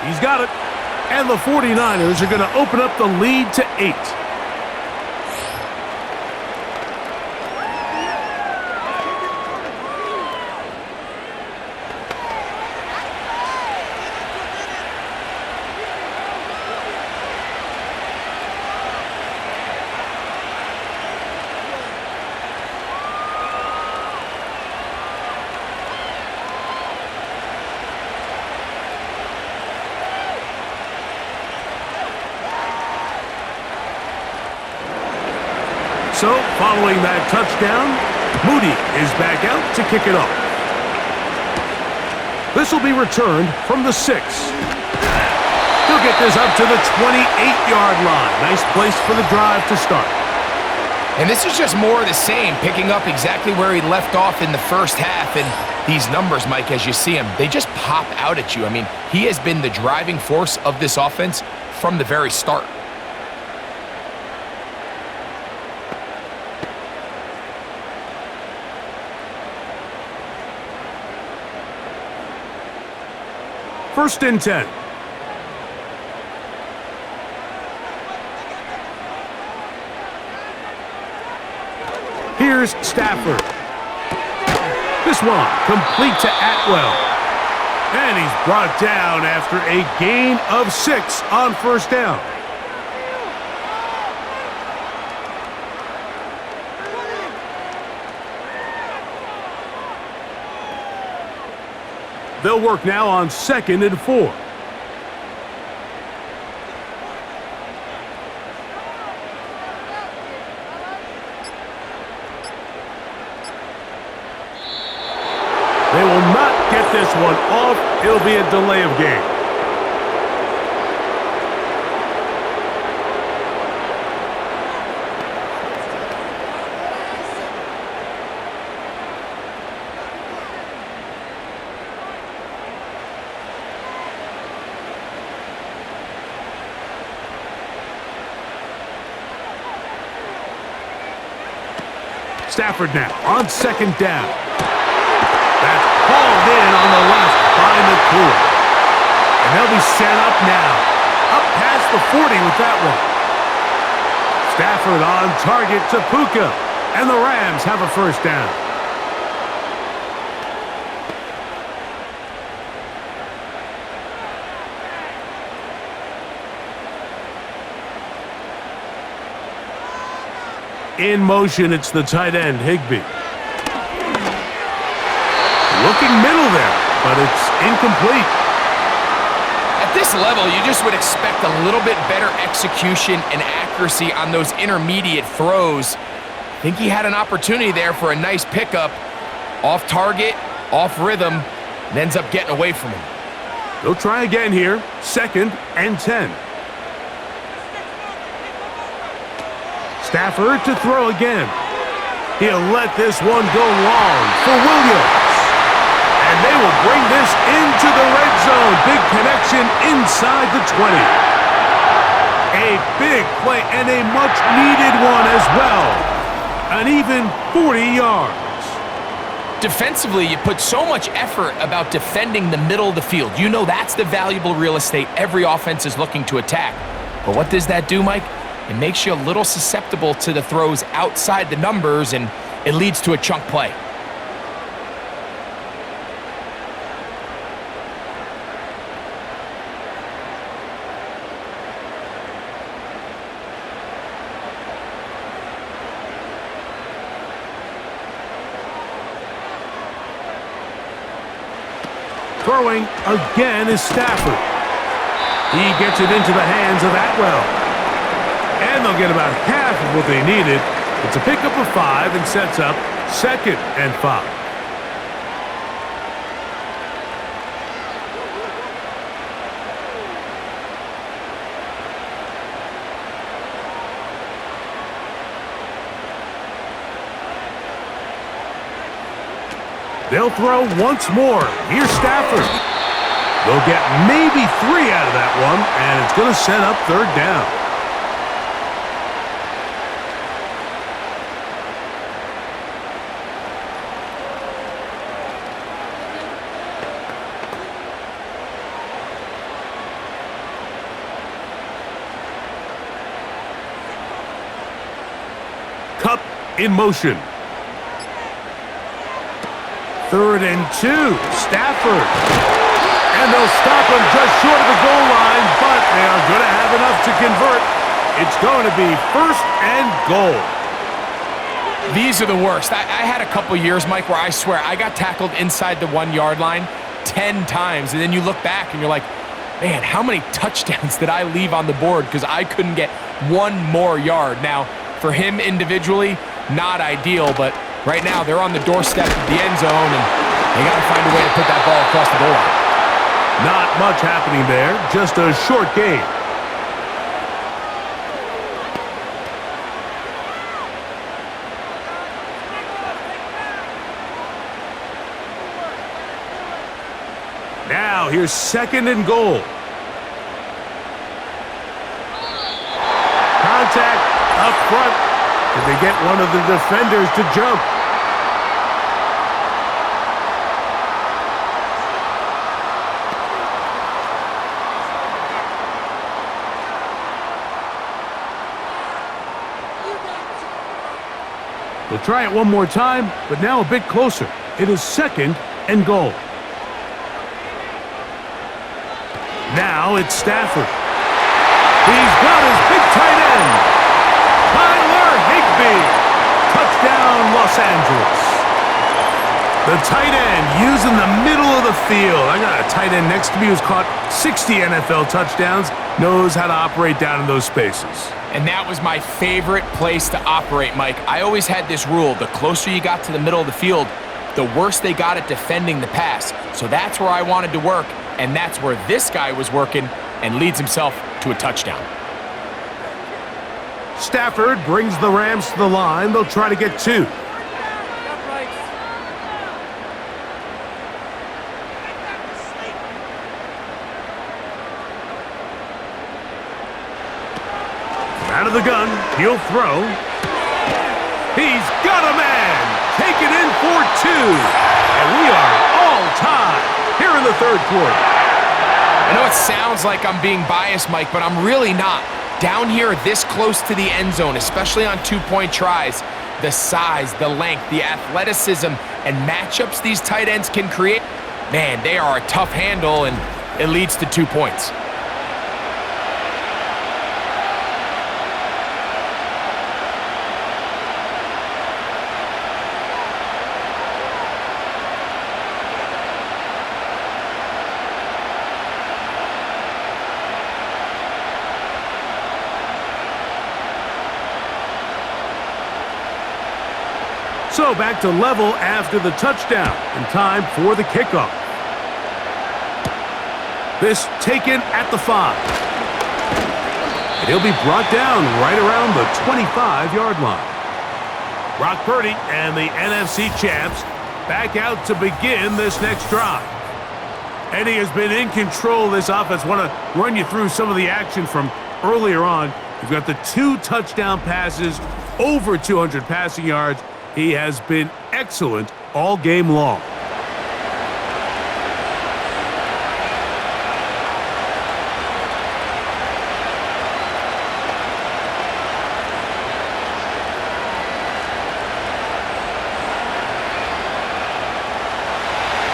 He's got it. And the 49ers are going to open up the lead to 8. So, following that touchdown, Moody is back out to kick it off. This will be returned from the 6. He'll get this up to the 28-yard line. Nice place for the drive to start. And this is just more of the same, picking up exactly where he left off in the first half. And these numbers, Mike, as you see him, they just pop out at you. I mean, he has been the driving force of this offense from the very start. First and 10. Here's Stafford. This one complete to Atwell. And he's brought down after a gain of 6 on first down. They'll work now on 2nd and 4. They will not get this one off. It'll be a delay of game. Stafford now on 2nd down. That's hauled in on the left by McCool. And they'll be set up now. Up past the 40 with that one. Stafford on target to Puka. And the Rams have a first down. In motion, it's the tight end, Higbee. Looking middle there, but it's incomplete. At this level, you just would expect a little bit better execution and accuracy on those intermediate throws. I think he had an opportunity there for a nice pickup. Off target, off rhythm, and ends up getting away from him. They'll try again here, 2nd and 10. Stafford to throw again. He'll let this one go long for Williams. And they will bring this into the red zone. Big connection inside the 20. A big play and a much-needed one as well. An even 40 yards. Defensively, you put so much effort about defending the middle of the field. You know that's the valuable real estate every offense is looking to attack. But what does that do, Mike? It makes you a little susceptible to the throws outside the numbers, and it leads to a chunk play. Throwing again is Stafford. He gets it into the hands of Atwell. And they'll get about half of what they needed. It's a pickup of 5 and sets up 2nd and 5. They'll throw once more. Here's Stafford. They'll get maybe 3 out of that one, and it's going to set up 3rd down. Cup in motion. 3rd and 2. Stafford. And they'll stop him just short of the goal line, but they are going to have enough to convert. It's going to be 1st and goal. These are the worst. I had a couple years, Mike, where I swear I got tackled inside the 1-yard line 10 times, and then you look back and you're like, man, how many touchdowns did I leave on the board because I couldn't get 1 more yard? Now, for him individually, not ideal, but right now they're on the doorstep of the end zone, and they got to find a way to put that ball across the goal line. Not much happening there, just a short game. Now here's 2nd and goal. Contact up front. Did they get one of the defenders to jump? They'll try it one more time, but now a bit closer. It is 2nd and goal. Now it's Stafford. He's got his big tight end. Tyler Higbee. Touchdown, Los Angeles. The tight end using the middle of the field. I got a tight end next to me who's caught 60 NFL touchdowns, knows how to operate down in those spaces. And that was my favorite place to operate, Mike. I always had this rule: the closer you got to the middle of the field, the worse they got at defending the pass. So that's where I wanted to work, and that's where this guy was working and leads himself to a touchdown. Stafford brings the Rams to the line. They'll try to get 2. Out of the gun, he'll throw. He's got a man! Take it in for 2. And we are all tied here in the 3rd quarter. I know it sounds like I'm being biased, Mike, but I'm really not. Down here this close to the end zone, especially on 2-point tries, the size, the length, the athleticism, and matchups these tight ends can create, man, they are a tough handle, and it leads to 2 points. So back to level after the touchdown, and time for the kickoff. This taken at the 5. And he'll be brought down right around the 25-yard line. Brock Purdy and the NFC champs back out to begin this next drive. And he has been in control of this offense. Want to run you through some of the action from earlier on. We've got the 2 touchdown passes, over 200 passing yards. He has been excellent all game long.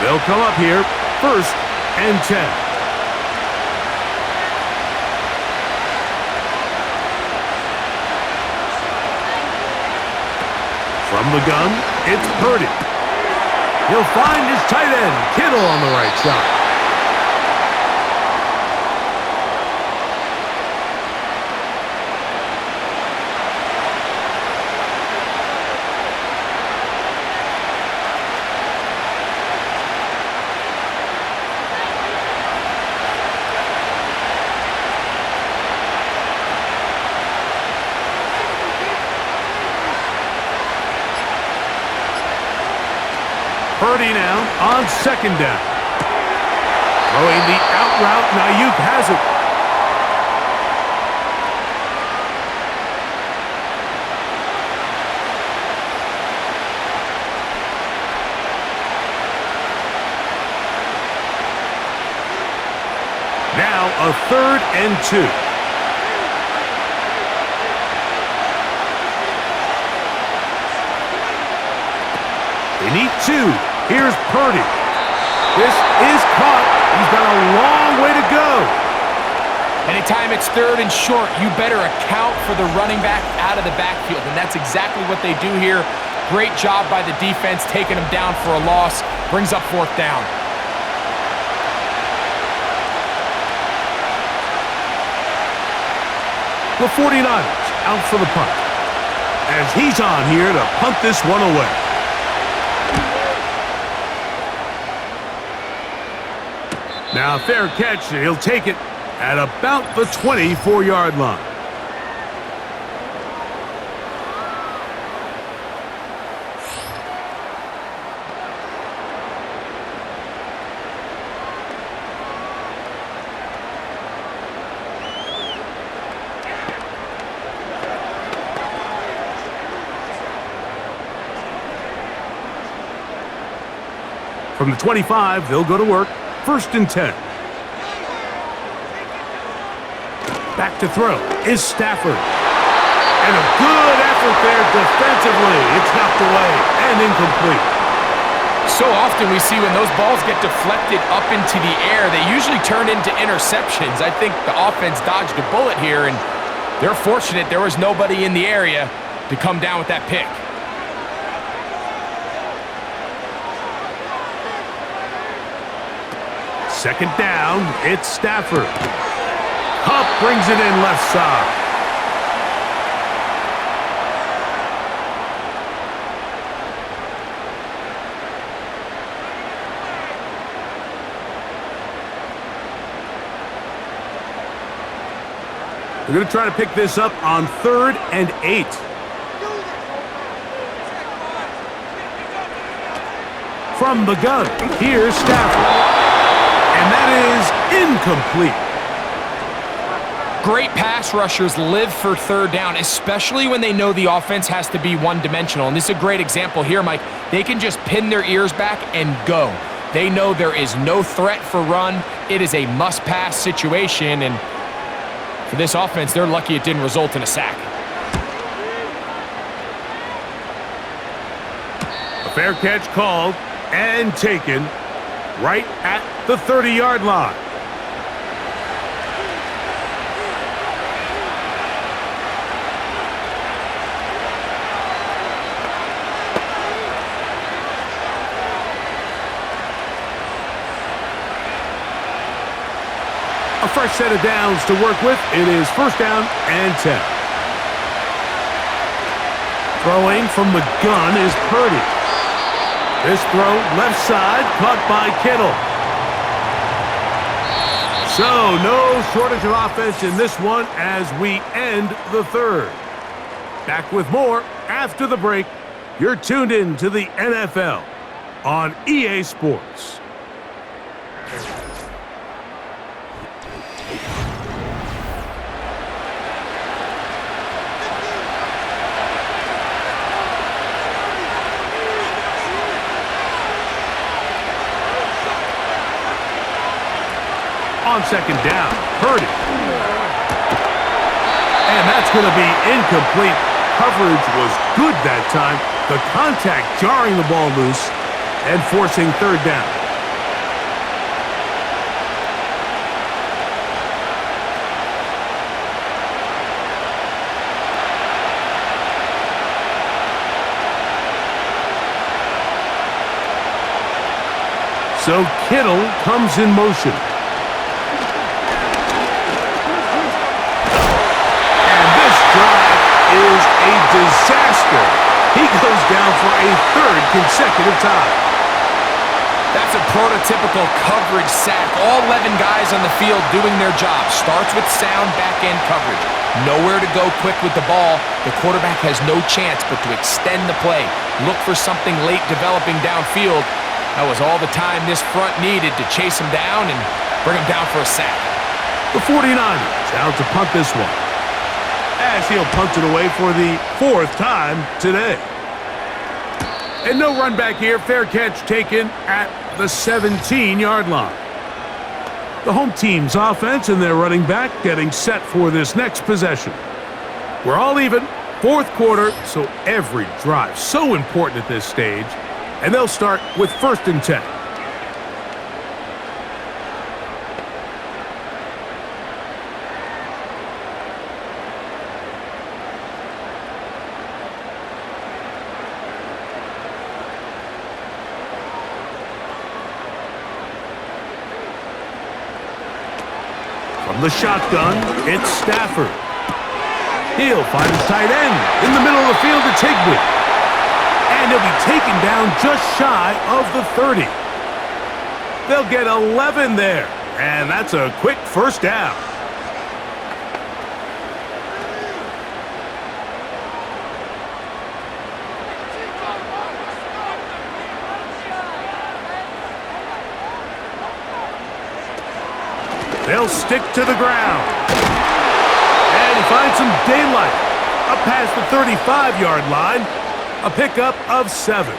They'll come up here, 1st and 10. From the gun, it's Purdy. He'll find his tight end, Kittle, on the right side. Purdy now on 2nd down. Throwing the out route, Ayuk has it. Now a 3rd and 2. They need 2. Here's Purdy. This is caught. He's got a long way to go. Anytime it's 3rd and short, you better account for the running back out of the backfield, and that's exactly what they do here. Great job by the defense, taking him down for a loss. Brings up 4th down. The 49ers out for the punt, as he's on here to punt this one away. Now, fair catch, and he'll take it at about the 24-yard line. From the 25, they'll go to work. 1st and 10. Back to throw is Stafford. And a good effort there defensively. It's knocked away and incomplete. So often we see when those balls get deflected up into the air, they usually turn into interceptions. I think the offense dodged a bullet here, and they're fortunate there was nobody in the area to come down with that pick. Second down, it's Stafford. Hupp brings it in left side. They're going to try to pick this up on 3rd and 8. From the gun, here's Stafford. And that is incomplete. Great pass rushers live for 3rd down, especially when they know the offense has to be one-dimensional. And this is a great example here, Mike. They can just pin their ears back and go. They know there is no threat for run. It is a must-pass situation, and for this offense, they're lucky it didn't result in a sack. A fair catch called and taken right at the 30-yard line. A fresh set of downs to work with. It is 1st down and 10. Throwing from the gun is Purdy. This throw left side caught by Kittle. So no shortage of offense in this one as we end the 3rd. Back with more after the break. You're tuned in to the NFL on EA Sports. On 2nd down, Purdy. And that's going to be incomplete. Coverage was good that time. The contact jarring the ball loose and forcing 3rd down. So Kittle comes in motion. Is a disaster. He goes down for a 3rd consecutive time. That's a prototypical coverage sack. All 11 guys on the field doing their job. Starts with sound back-end coverage. Nowhere to go quick with the ball. The quarterback has no chance but to extend the play. Look for something late developing downfield. That was all the time this front needed to chase him down and bring him down for a sack. The 49ers out to punt this one, as he'll punt it away for the 4th time today. And no run back here. Fair catch taken at the 17-yard line. The home team's offense and their running back getting set for this next possession. We're all even. 4th quarter, so every drive so important at this stage. And they'll start with 1st and 10. From the shotgun, it's Stafford. He'll find his tight end in the middle of the field to Tigby. And he'll be taken down just shy of the 30. They'll get 11 there. And that's a quick 1st down. They'll stick to the ground. And he finds some daylight up past the 35-yard line. A pickup of 7.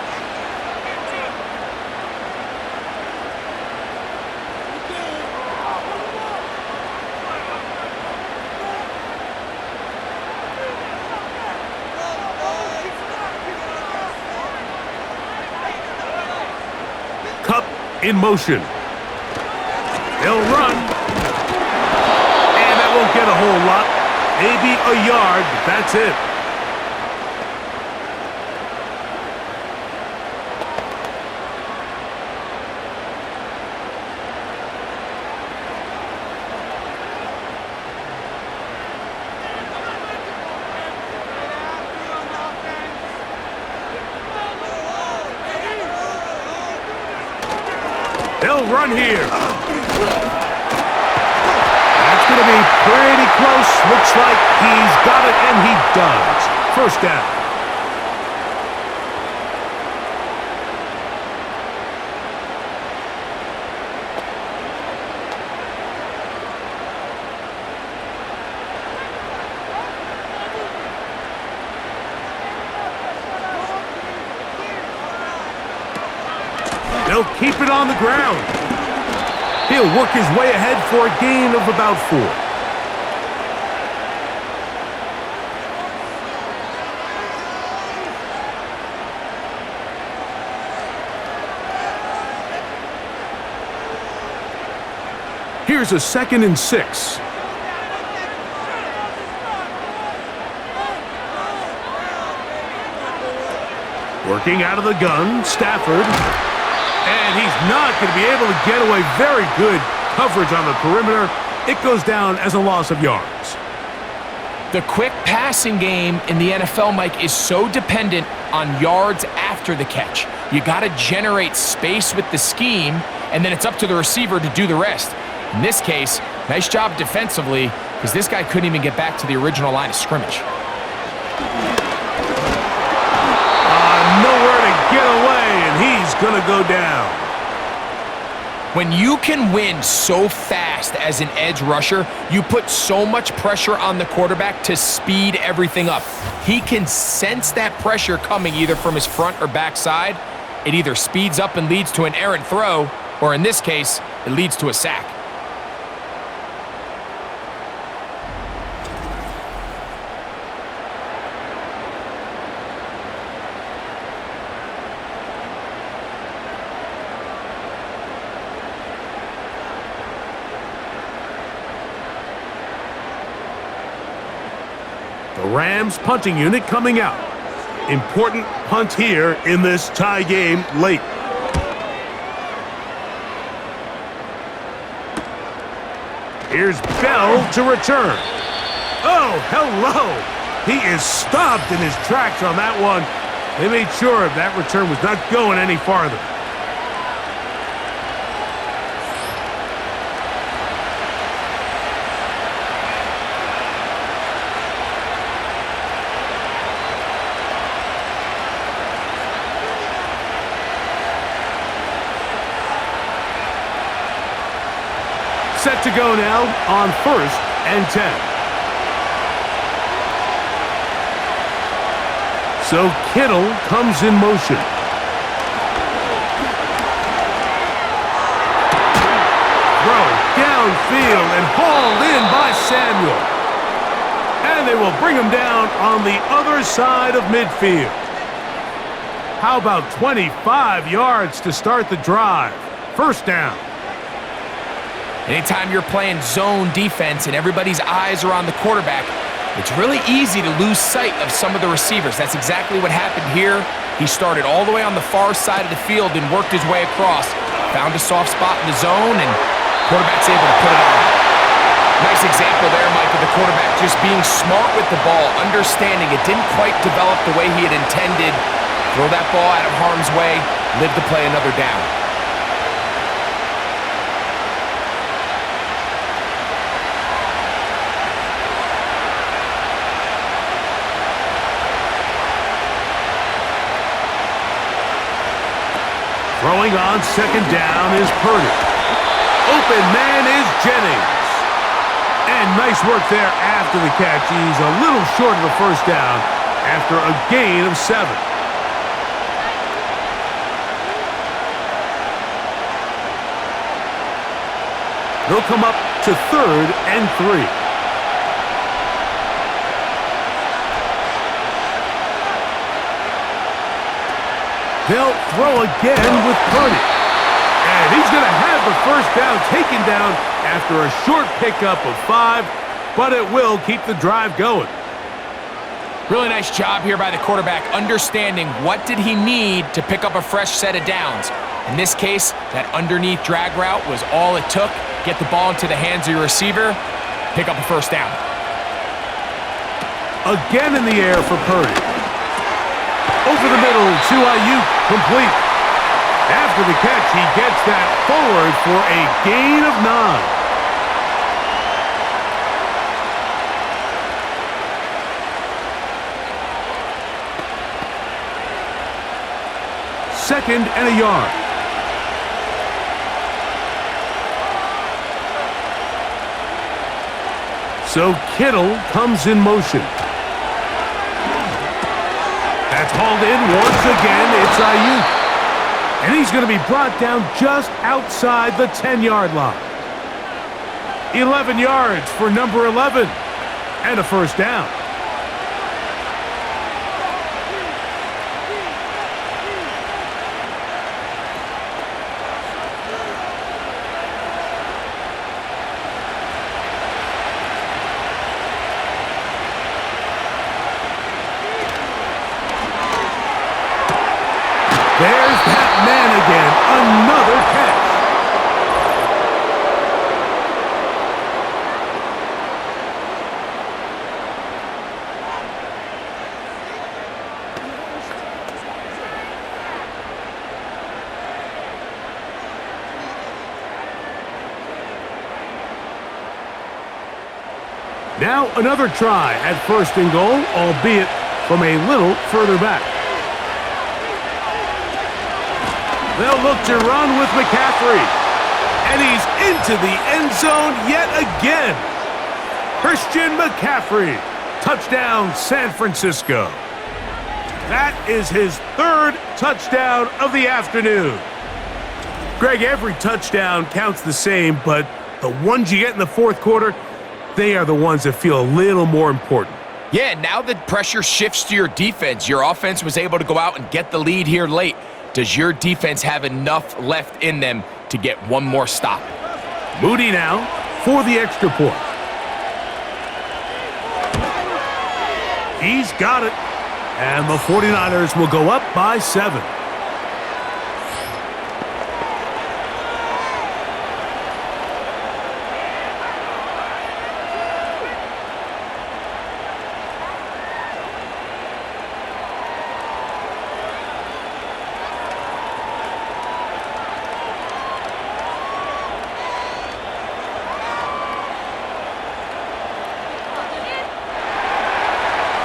in motion. He'll run. And that won't get a whole lot. Maybe a yard, but that's it. They'll run here. That's going to be pretty close. Looks like he's got it, and he does. First down. They'll keep it on the ground. He'll work his way ahead for a gain of about 4. Here's a 2nd and 6. Working out of the gun, Stafford. And he's not going to be able to get away. Very good coverage on the perimeter. It goes down as a loss of yards. The quick passing game in the NFL, Mike, is so dependent on yards after the catch. You got to generate space with the scheme, and then it's up to the receiver to do the rest. In this case, nice job defensively, because this guy couldn't even get back to the original line of scrimmage. Nowhere to get away, and he's going to go down. When you can win so fast as an edge rusher, you put so much pressure on the quarterback to speed everything up. He can sense that pressure coming either from his front or back side. It either speeds up and leads to an errant throw, or in this case, it leads to a sack. The Rams punting unit coming out. Important punt here in this tie game late. Here's Bell to return. Oh, hello. He is stopped in his tracks on that one. They made sure that return was not going any farther. Set to go now on 1st and 10. So Kittle comes in motion. Throw downfield and hauled in by Samuel. And they will bring him down on the other side of midfield. How about 25 yards to start the drive? First down. Anytime you're playing zone defense and everybody's eyes are on the quarterback, it's really easy to lose sight of some of the receivers. That's exactly what happened here. He started all the way on the far side of the field and worked his way across. Found a soft spot in the zone, and quarterback's able to put it on. Nice example there, Mike, of the quarterback just being smart with the ball, understanding it didn't quite develop the way he had intended. Throw that ball out of harm's way, live to play another down. Throwing on 2nd down is Purdy. Open man is Jennings. And nice work there after the catch. He's a little short of the first down after a gain of 7. They'll come up to 3rd and 3. They'll throw again with Purdy. And And he's going to have the first down taken down after a short pickup of 5, but it will keep the drive going. Really nice job here by the quarterback, understanding what did he need to pick up a fresh set of downs. In this case, that underneath drag route was all it took. Get the ball into the hands of your receiver, pick up a first down. Again in the air for Purdy. Over the middle to Ayuk, complete. After the catch, he gets that forward for a gain of 9. Second and a yard. So Kittle comes in motion. That's hauled in once again. It's Ayuk. And he's going to be brought down just outside the 10-yard line. 11 yards for number 11. And a first down. There's that man again. Another catch. Now another try at first and goal, albeit from a little further back. They'll look to run with McCaffrey. And he's into the end zone yet again. Christian McCaffrey. Touchdown, San Francisco. That is his 3rd touchdown of the afternoon. Greg, every touchdown counts the same, but the ones you get in the 4th quarter, they are the ones that feel a little more important. Yeah, now the pressure shifts to your defense. Your offense was able to go out and get the lead here late. Does your defense have enough left in them to get one more stop? Moody now for the extra point. He's got it. And the 49ers will go up by 7.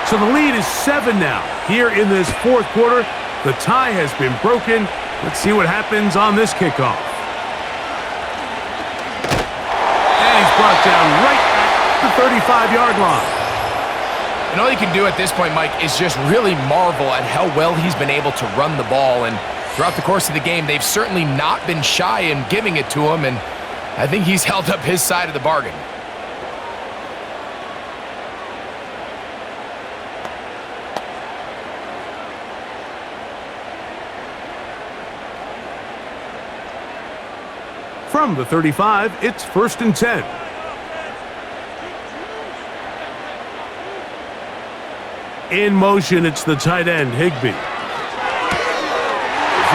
So the lead is 7 now. Here in this 4th quarter, the tie has been broken. Let's see what happens on this kickoff. And he's brought down right at the 35-yard line. And all you can do at this point, Mike, is just really marvel at how well he's been able to run the ball. And throughout the course of the game, they've certainly not been shy in giving it to him. And I think he's held up his side of the bargain. From the 35, it's 1st and 10. In motion, it's the tight end, Higbee. To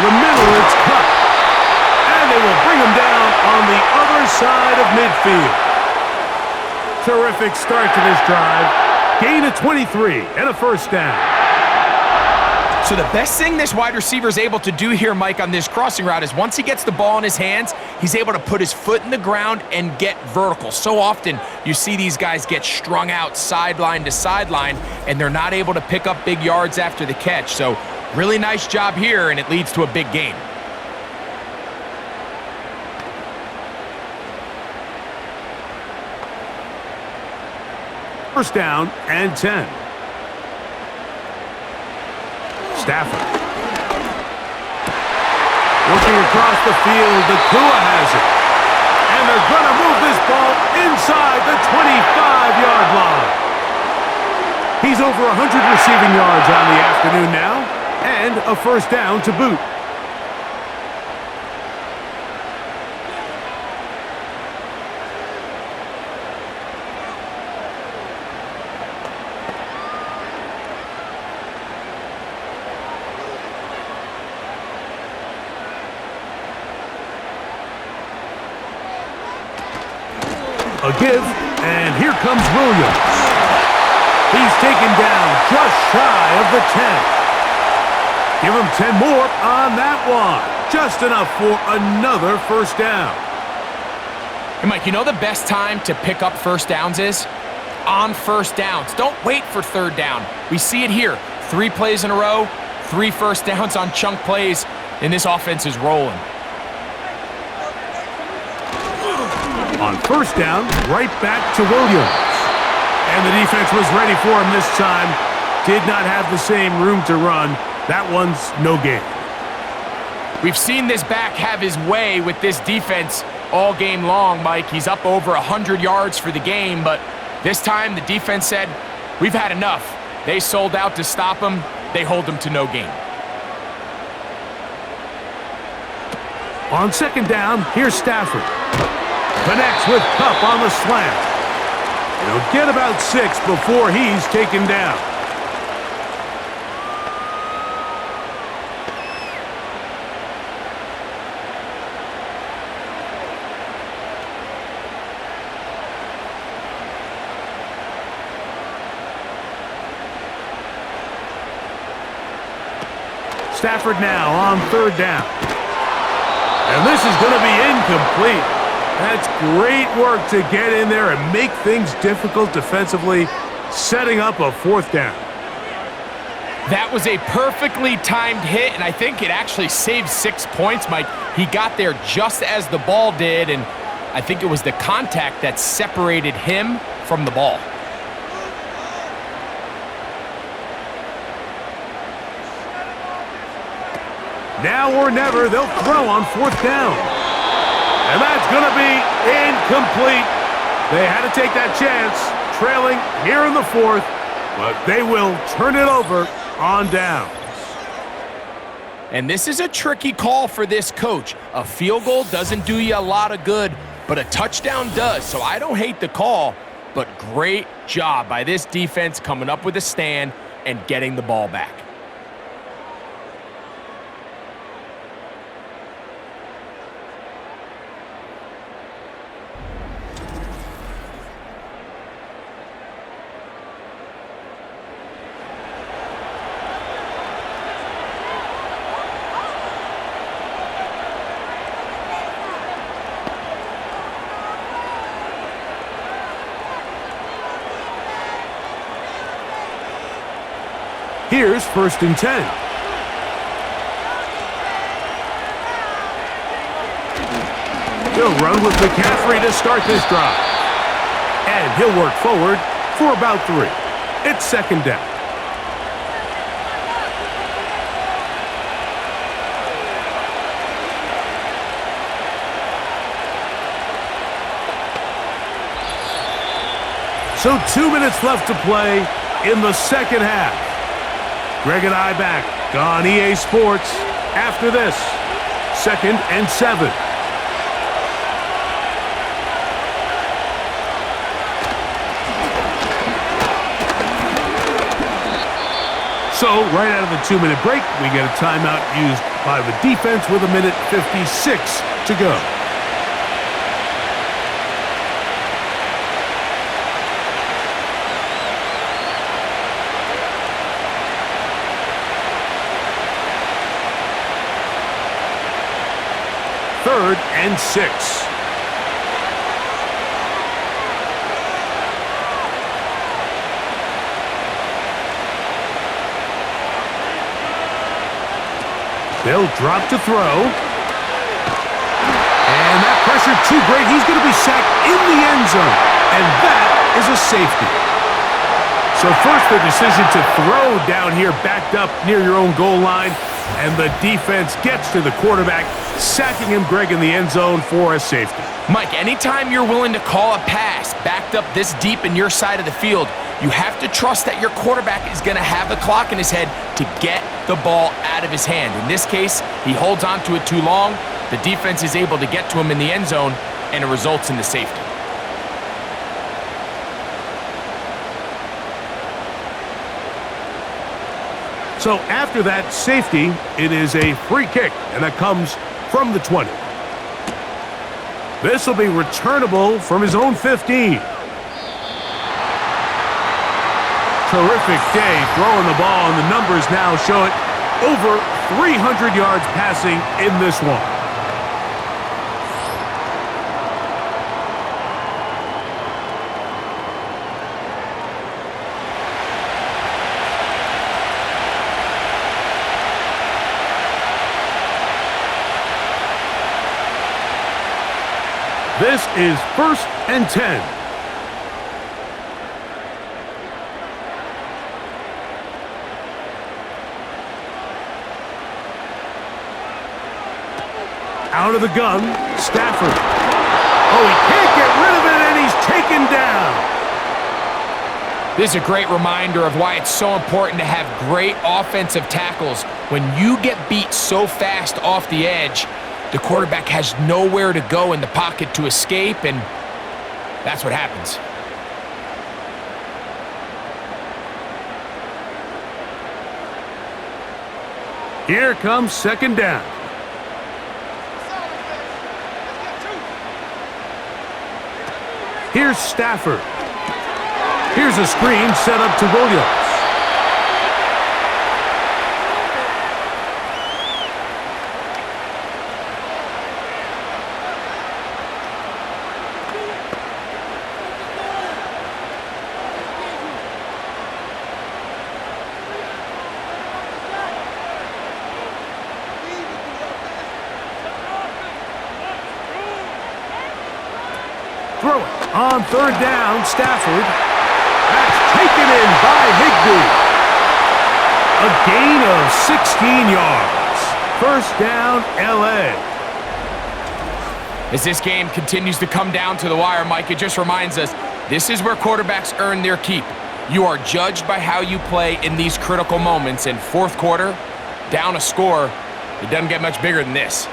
the middle, it's cut. And they will bring him down on the other side of midfield. Terrific start to this drive. Gain of 23 and a first down. So the best thing this wide receiver is able to do here, Mike, on this crossing route is once he gets the ball in his hands, he's able to put his foot in the ground and get vertical. So often you see these guys get strung out sideline to sideline, and they're not able to pick up big yards after the catch. So really nice job here, and it leads to a big gain. First down and 10. Stafford. Looking across the field, Nakua has it. And they're going to move this ball inside the 25-yard line. He's over 100 receiving yards on the afternoon now, and a first down to boot. A give, and here comes Williams. He's taken down just shy of the 10. Give him 10 more on that one. Just enough for another first down. Hey, Mike, you know the best time to pick up first downs is? On first downs. Don't wait for third down. We see it here. 3 plays in a row, 3 first downs on chunk plays, and this offense is rolling. On first down, right back to Williams. And the defense was ready for him this time. Did not have the same room to run. That one's no gain. We've seen this back have his way with this defense all game long, Mike. He's up over 100 yards for the game, but this time the defense said, we've had enough. They sold out to stop him. They hold him to no gain. On second down, here's Stafford. Connects with Kupp on the slant. He'll get about 6 before he's taken down. Stafford now on third down. And this is going to be incomplete. That's great work to get in there and make things difficult defensively, setting up a fourth down. That was a perfectly timed hit, and I think it actually saved 6 points, Mike. He got there just as the ball did, and I think it was the contact that separated him from the ball. Now or never, they'll throw on fourth down. And that's going to be incomplete. They had to take that chance, trailing here in the fourth, but they will turn it over on downs. And this is a tricky call for this coach. A field goal doesn't do you a lot of good, but a touchdown does. So I don't hate the call, but great job by this defense coming up with a stand and getting the ball back. Here's first and 10. He'll run with McCaffrey to start this drive. And he'll work forward for about 3. It's second down. So 2 minutes left to play in the second half. Greg and I back on EA Sports after this. 2nd and 7. So, right out of the 2-minute break, we get a timeout used by the defense with 1:56 to go. Third and 6. They'll drop to throw. And that pressure too great. He's going to be sacked in the end zone. And that is a safety. So first the decision to throw down here backed up near your own goal line. And the defense gets to the quarterback, sacking him, Greg, in the end zone for a safety. Mike, anytime you're willing to call a pass backed up this deep in your side of the field, you have to trust that your quarterback is going to have the clock in his head to get the ball out of his hand. In this case, he holds on to it too long. The defense is able to get to him in the end zone, and it results in the safety. So after that safety, it is a free kick, and that comes from the 20. This will be returnable from his own 15. Terrific day throwing the ball, and the numbers now show it. Over 300 yards passing in this one. This is 1st and 10. Out of the gun, Stafford. Oh, he can't get rid of it, and he's taken down. This is a great reminder of why it's so important to have great offensive tackles. When you get beat so fast off the edge, the quarterback has nowhere to go in the pocket to escape, and that's what happens. Here comes 2nd down. Here's Stafford. Here's a screen set up to Williams. Throw it. On 3rd down, Stafford. That's taken in by Higbee. A gain of 16 yards. 1st down, L.A. As this game continues to come down to the wire, Mike, it just reminds us this is where quarterbacks earn their keep. You are judged by how you play in these critical moments. In 4th quarter, down a score, it doesn't get much bigger than this.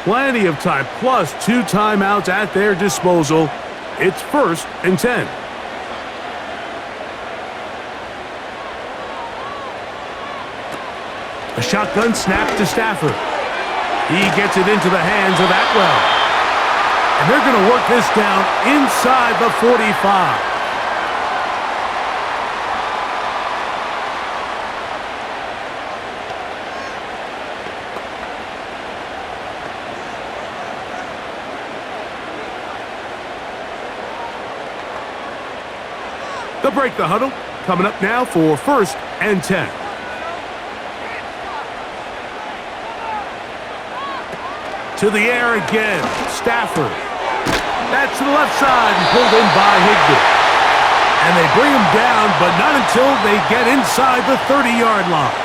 Plenty of time, plus 2 timeouts at their disposal. It's 1st and 10. A shotgun snap to Stafford. He gets it into the hands of Atwell. And they're going to work this down inside the 45. They'll break the huddle. Coming up now for 1st and 10. To the air again. Stafford. That's to the left side and pulled in by Higbee. And they bring him down, but not until they get inside the 30-yard line.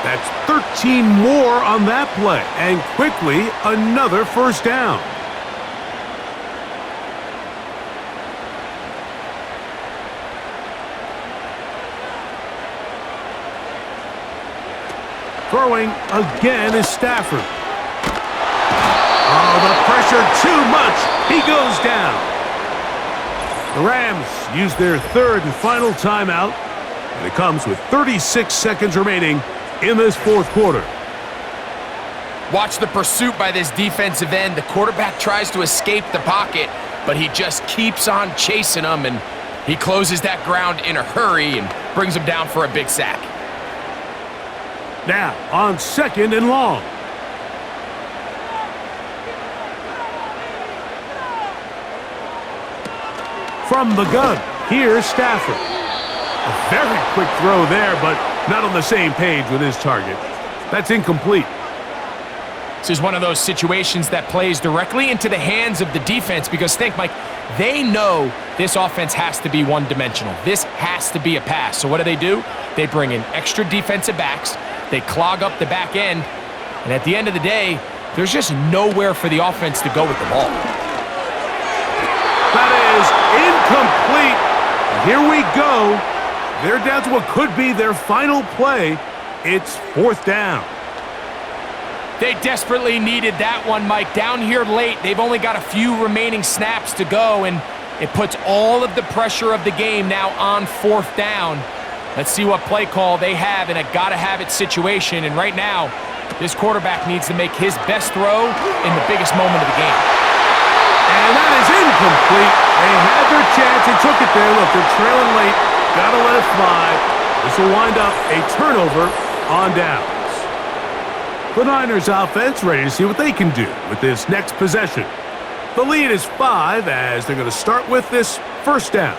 That's 13 more on that play. And quickly, another 1st down. Throwing again is Stafford. Oh, the pressure too much. He goes down. The Rams use their 3rd and final timeout, and it comes with 36 seconds remaining in this 4th quarter. Watch the pursuit by this defensive end. The quarterback tries to escape the pocket, but he just keeps on chasing him, and he closes that ground in a hurry and brings him down for a big sack. Now, on 2nd and long. From the gun, here's Stafford. A very quick throw there, but not on the same page with his target. That's incomplete. This is one of those situations that plays directly into the hands of the defense because think, Mike, they know this offense has to be one-dimensional. This has to be a pass. So what do? They bring in extra defensive backs. They clog up the back end, and at the end of the day, there's just nowhere for the offense to go with the ball. That is incomplete. And here we go. They're down to what could be their final play. It's 4th down. They desperately needed that one, Mike. Down here late, they've only got a few remaining snaps to go, and it puts all of the pressure of the game now on 4th down. Let's see what play call they have in a gotta-have-it situation, and right now, This quarterback needs to make his best throw in the biggest moment of the game. And that is incomplete. They had their chance. They took it there. Look, they're trailing late. Gotta let it fly. This will wind up a turnover on downs. The Niners offense ready to see what they can do with this next possession. The lead is 5 as they're going to start with this first down.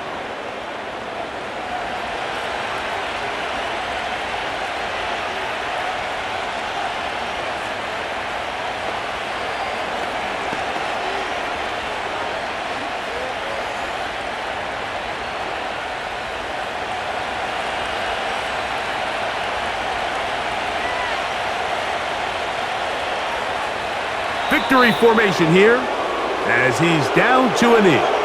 Victory formation here as he's down to a knee.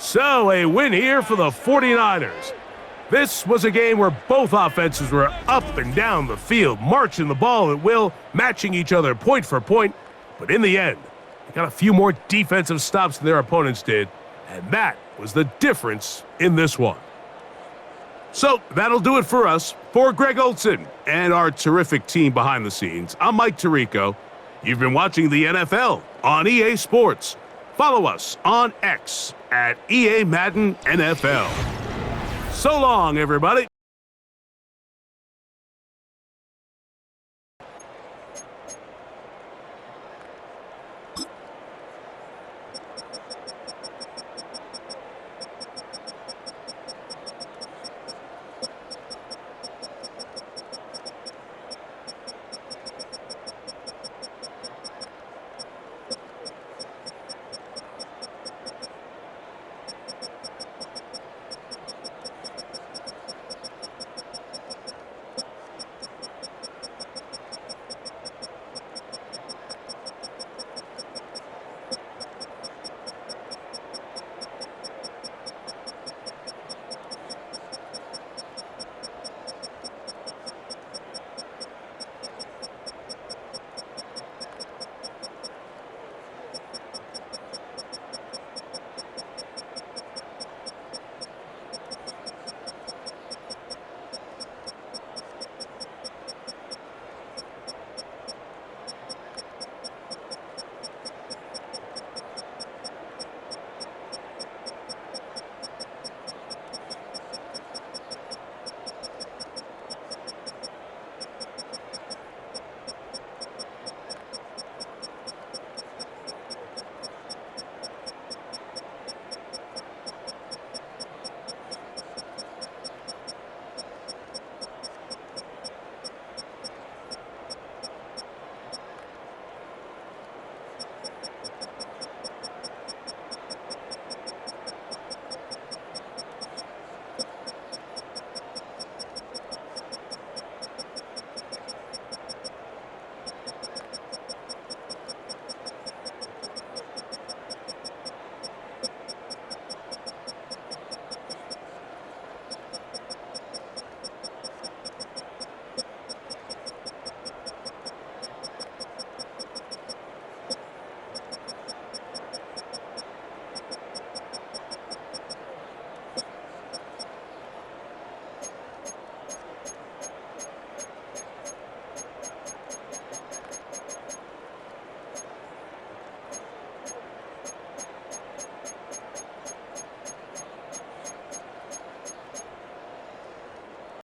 So, a win here for the 49ers. This was a game where both offenses were up and down the field, marching the ball at will, matching each other point for point. But in the end, they got a few more defensive stops than their opponents did, and that was the difference in this one. So, that'll do it for us. For Greg Olson and our terrific team behind the scenes, I'm Mike Tirico. You've been watching the NFL on EA Sports. Follow us on X at EA Madden NFL. So long, everybody.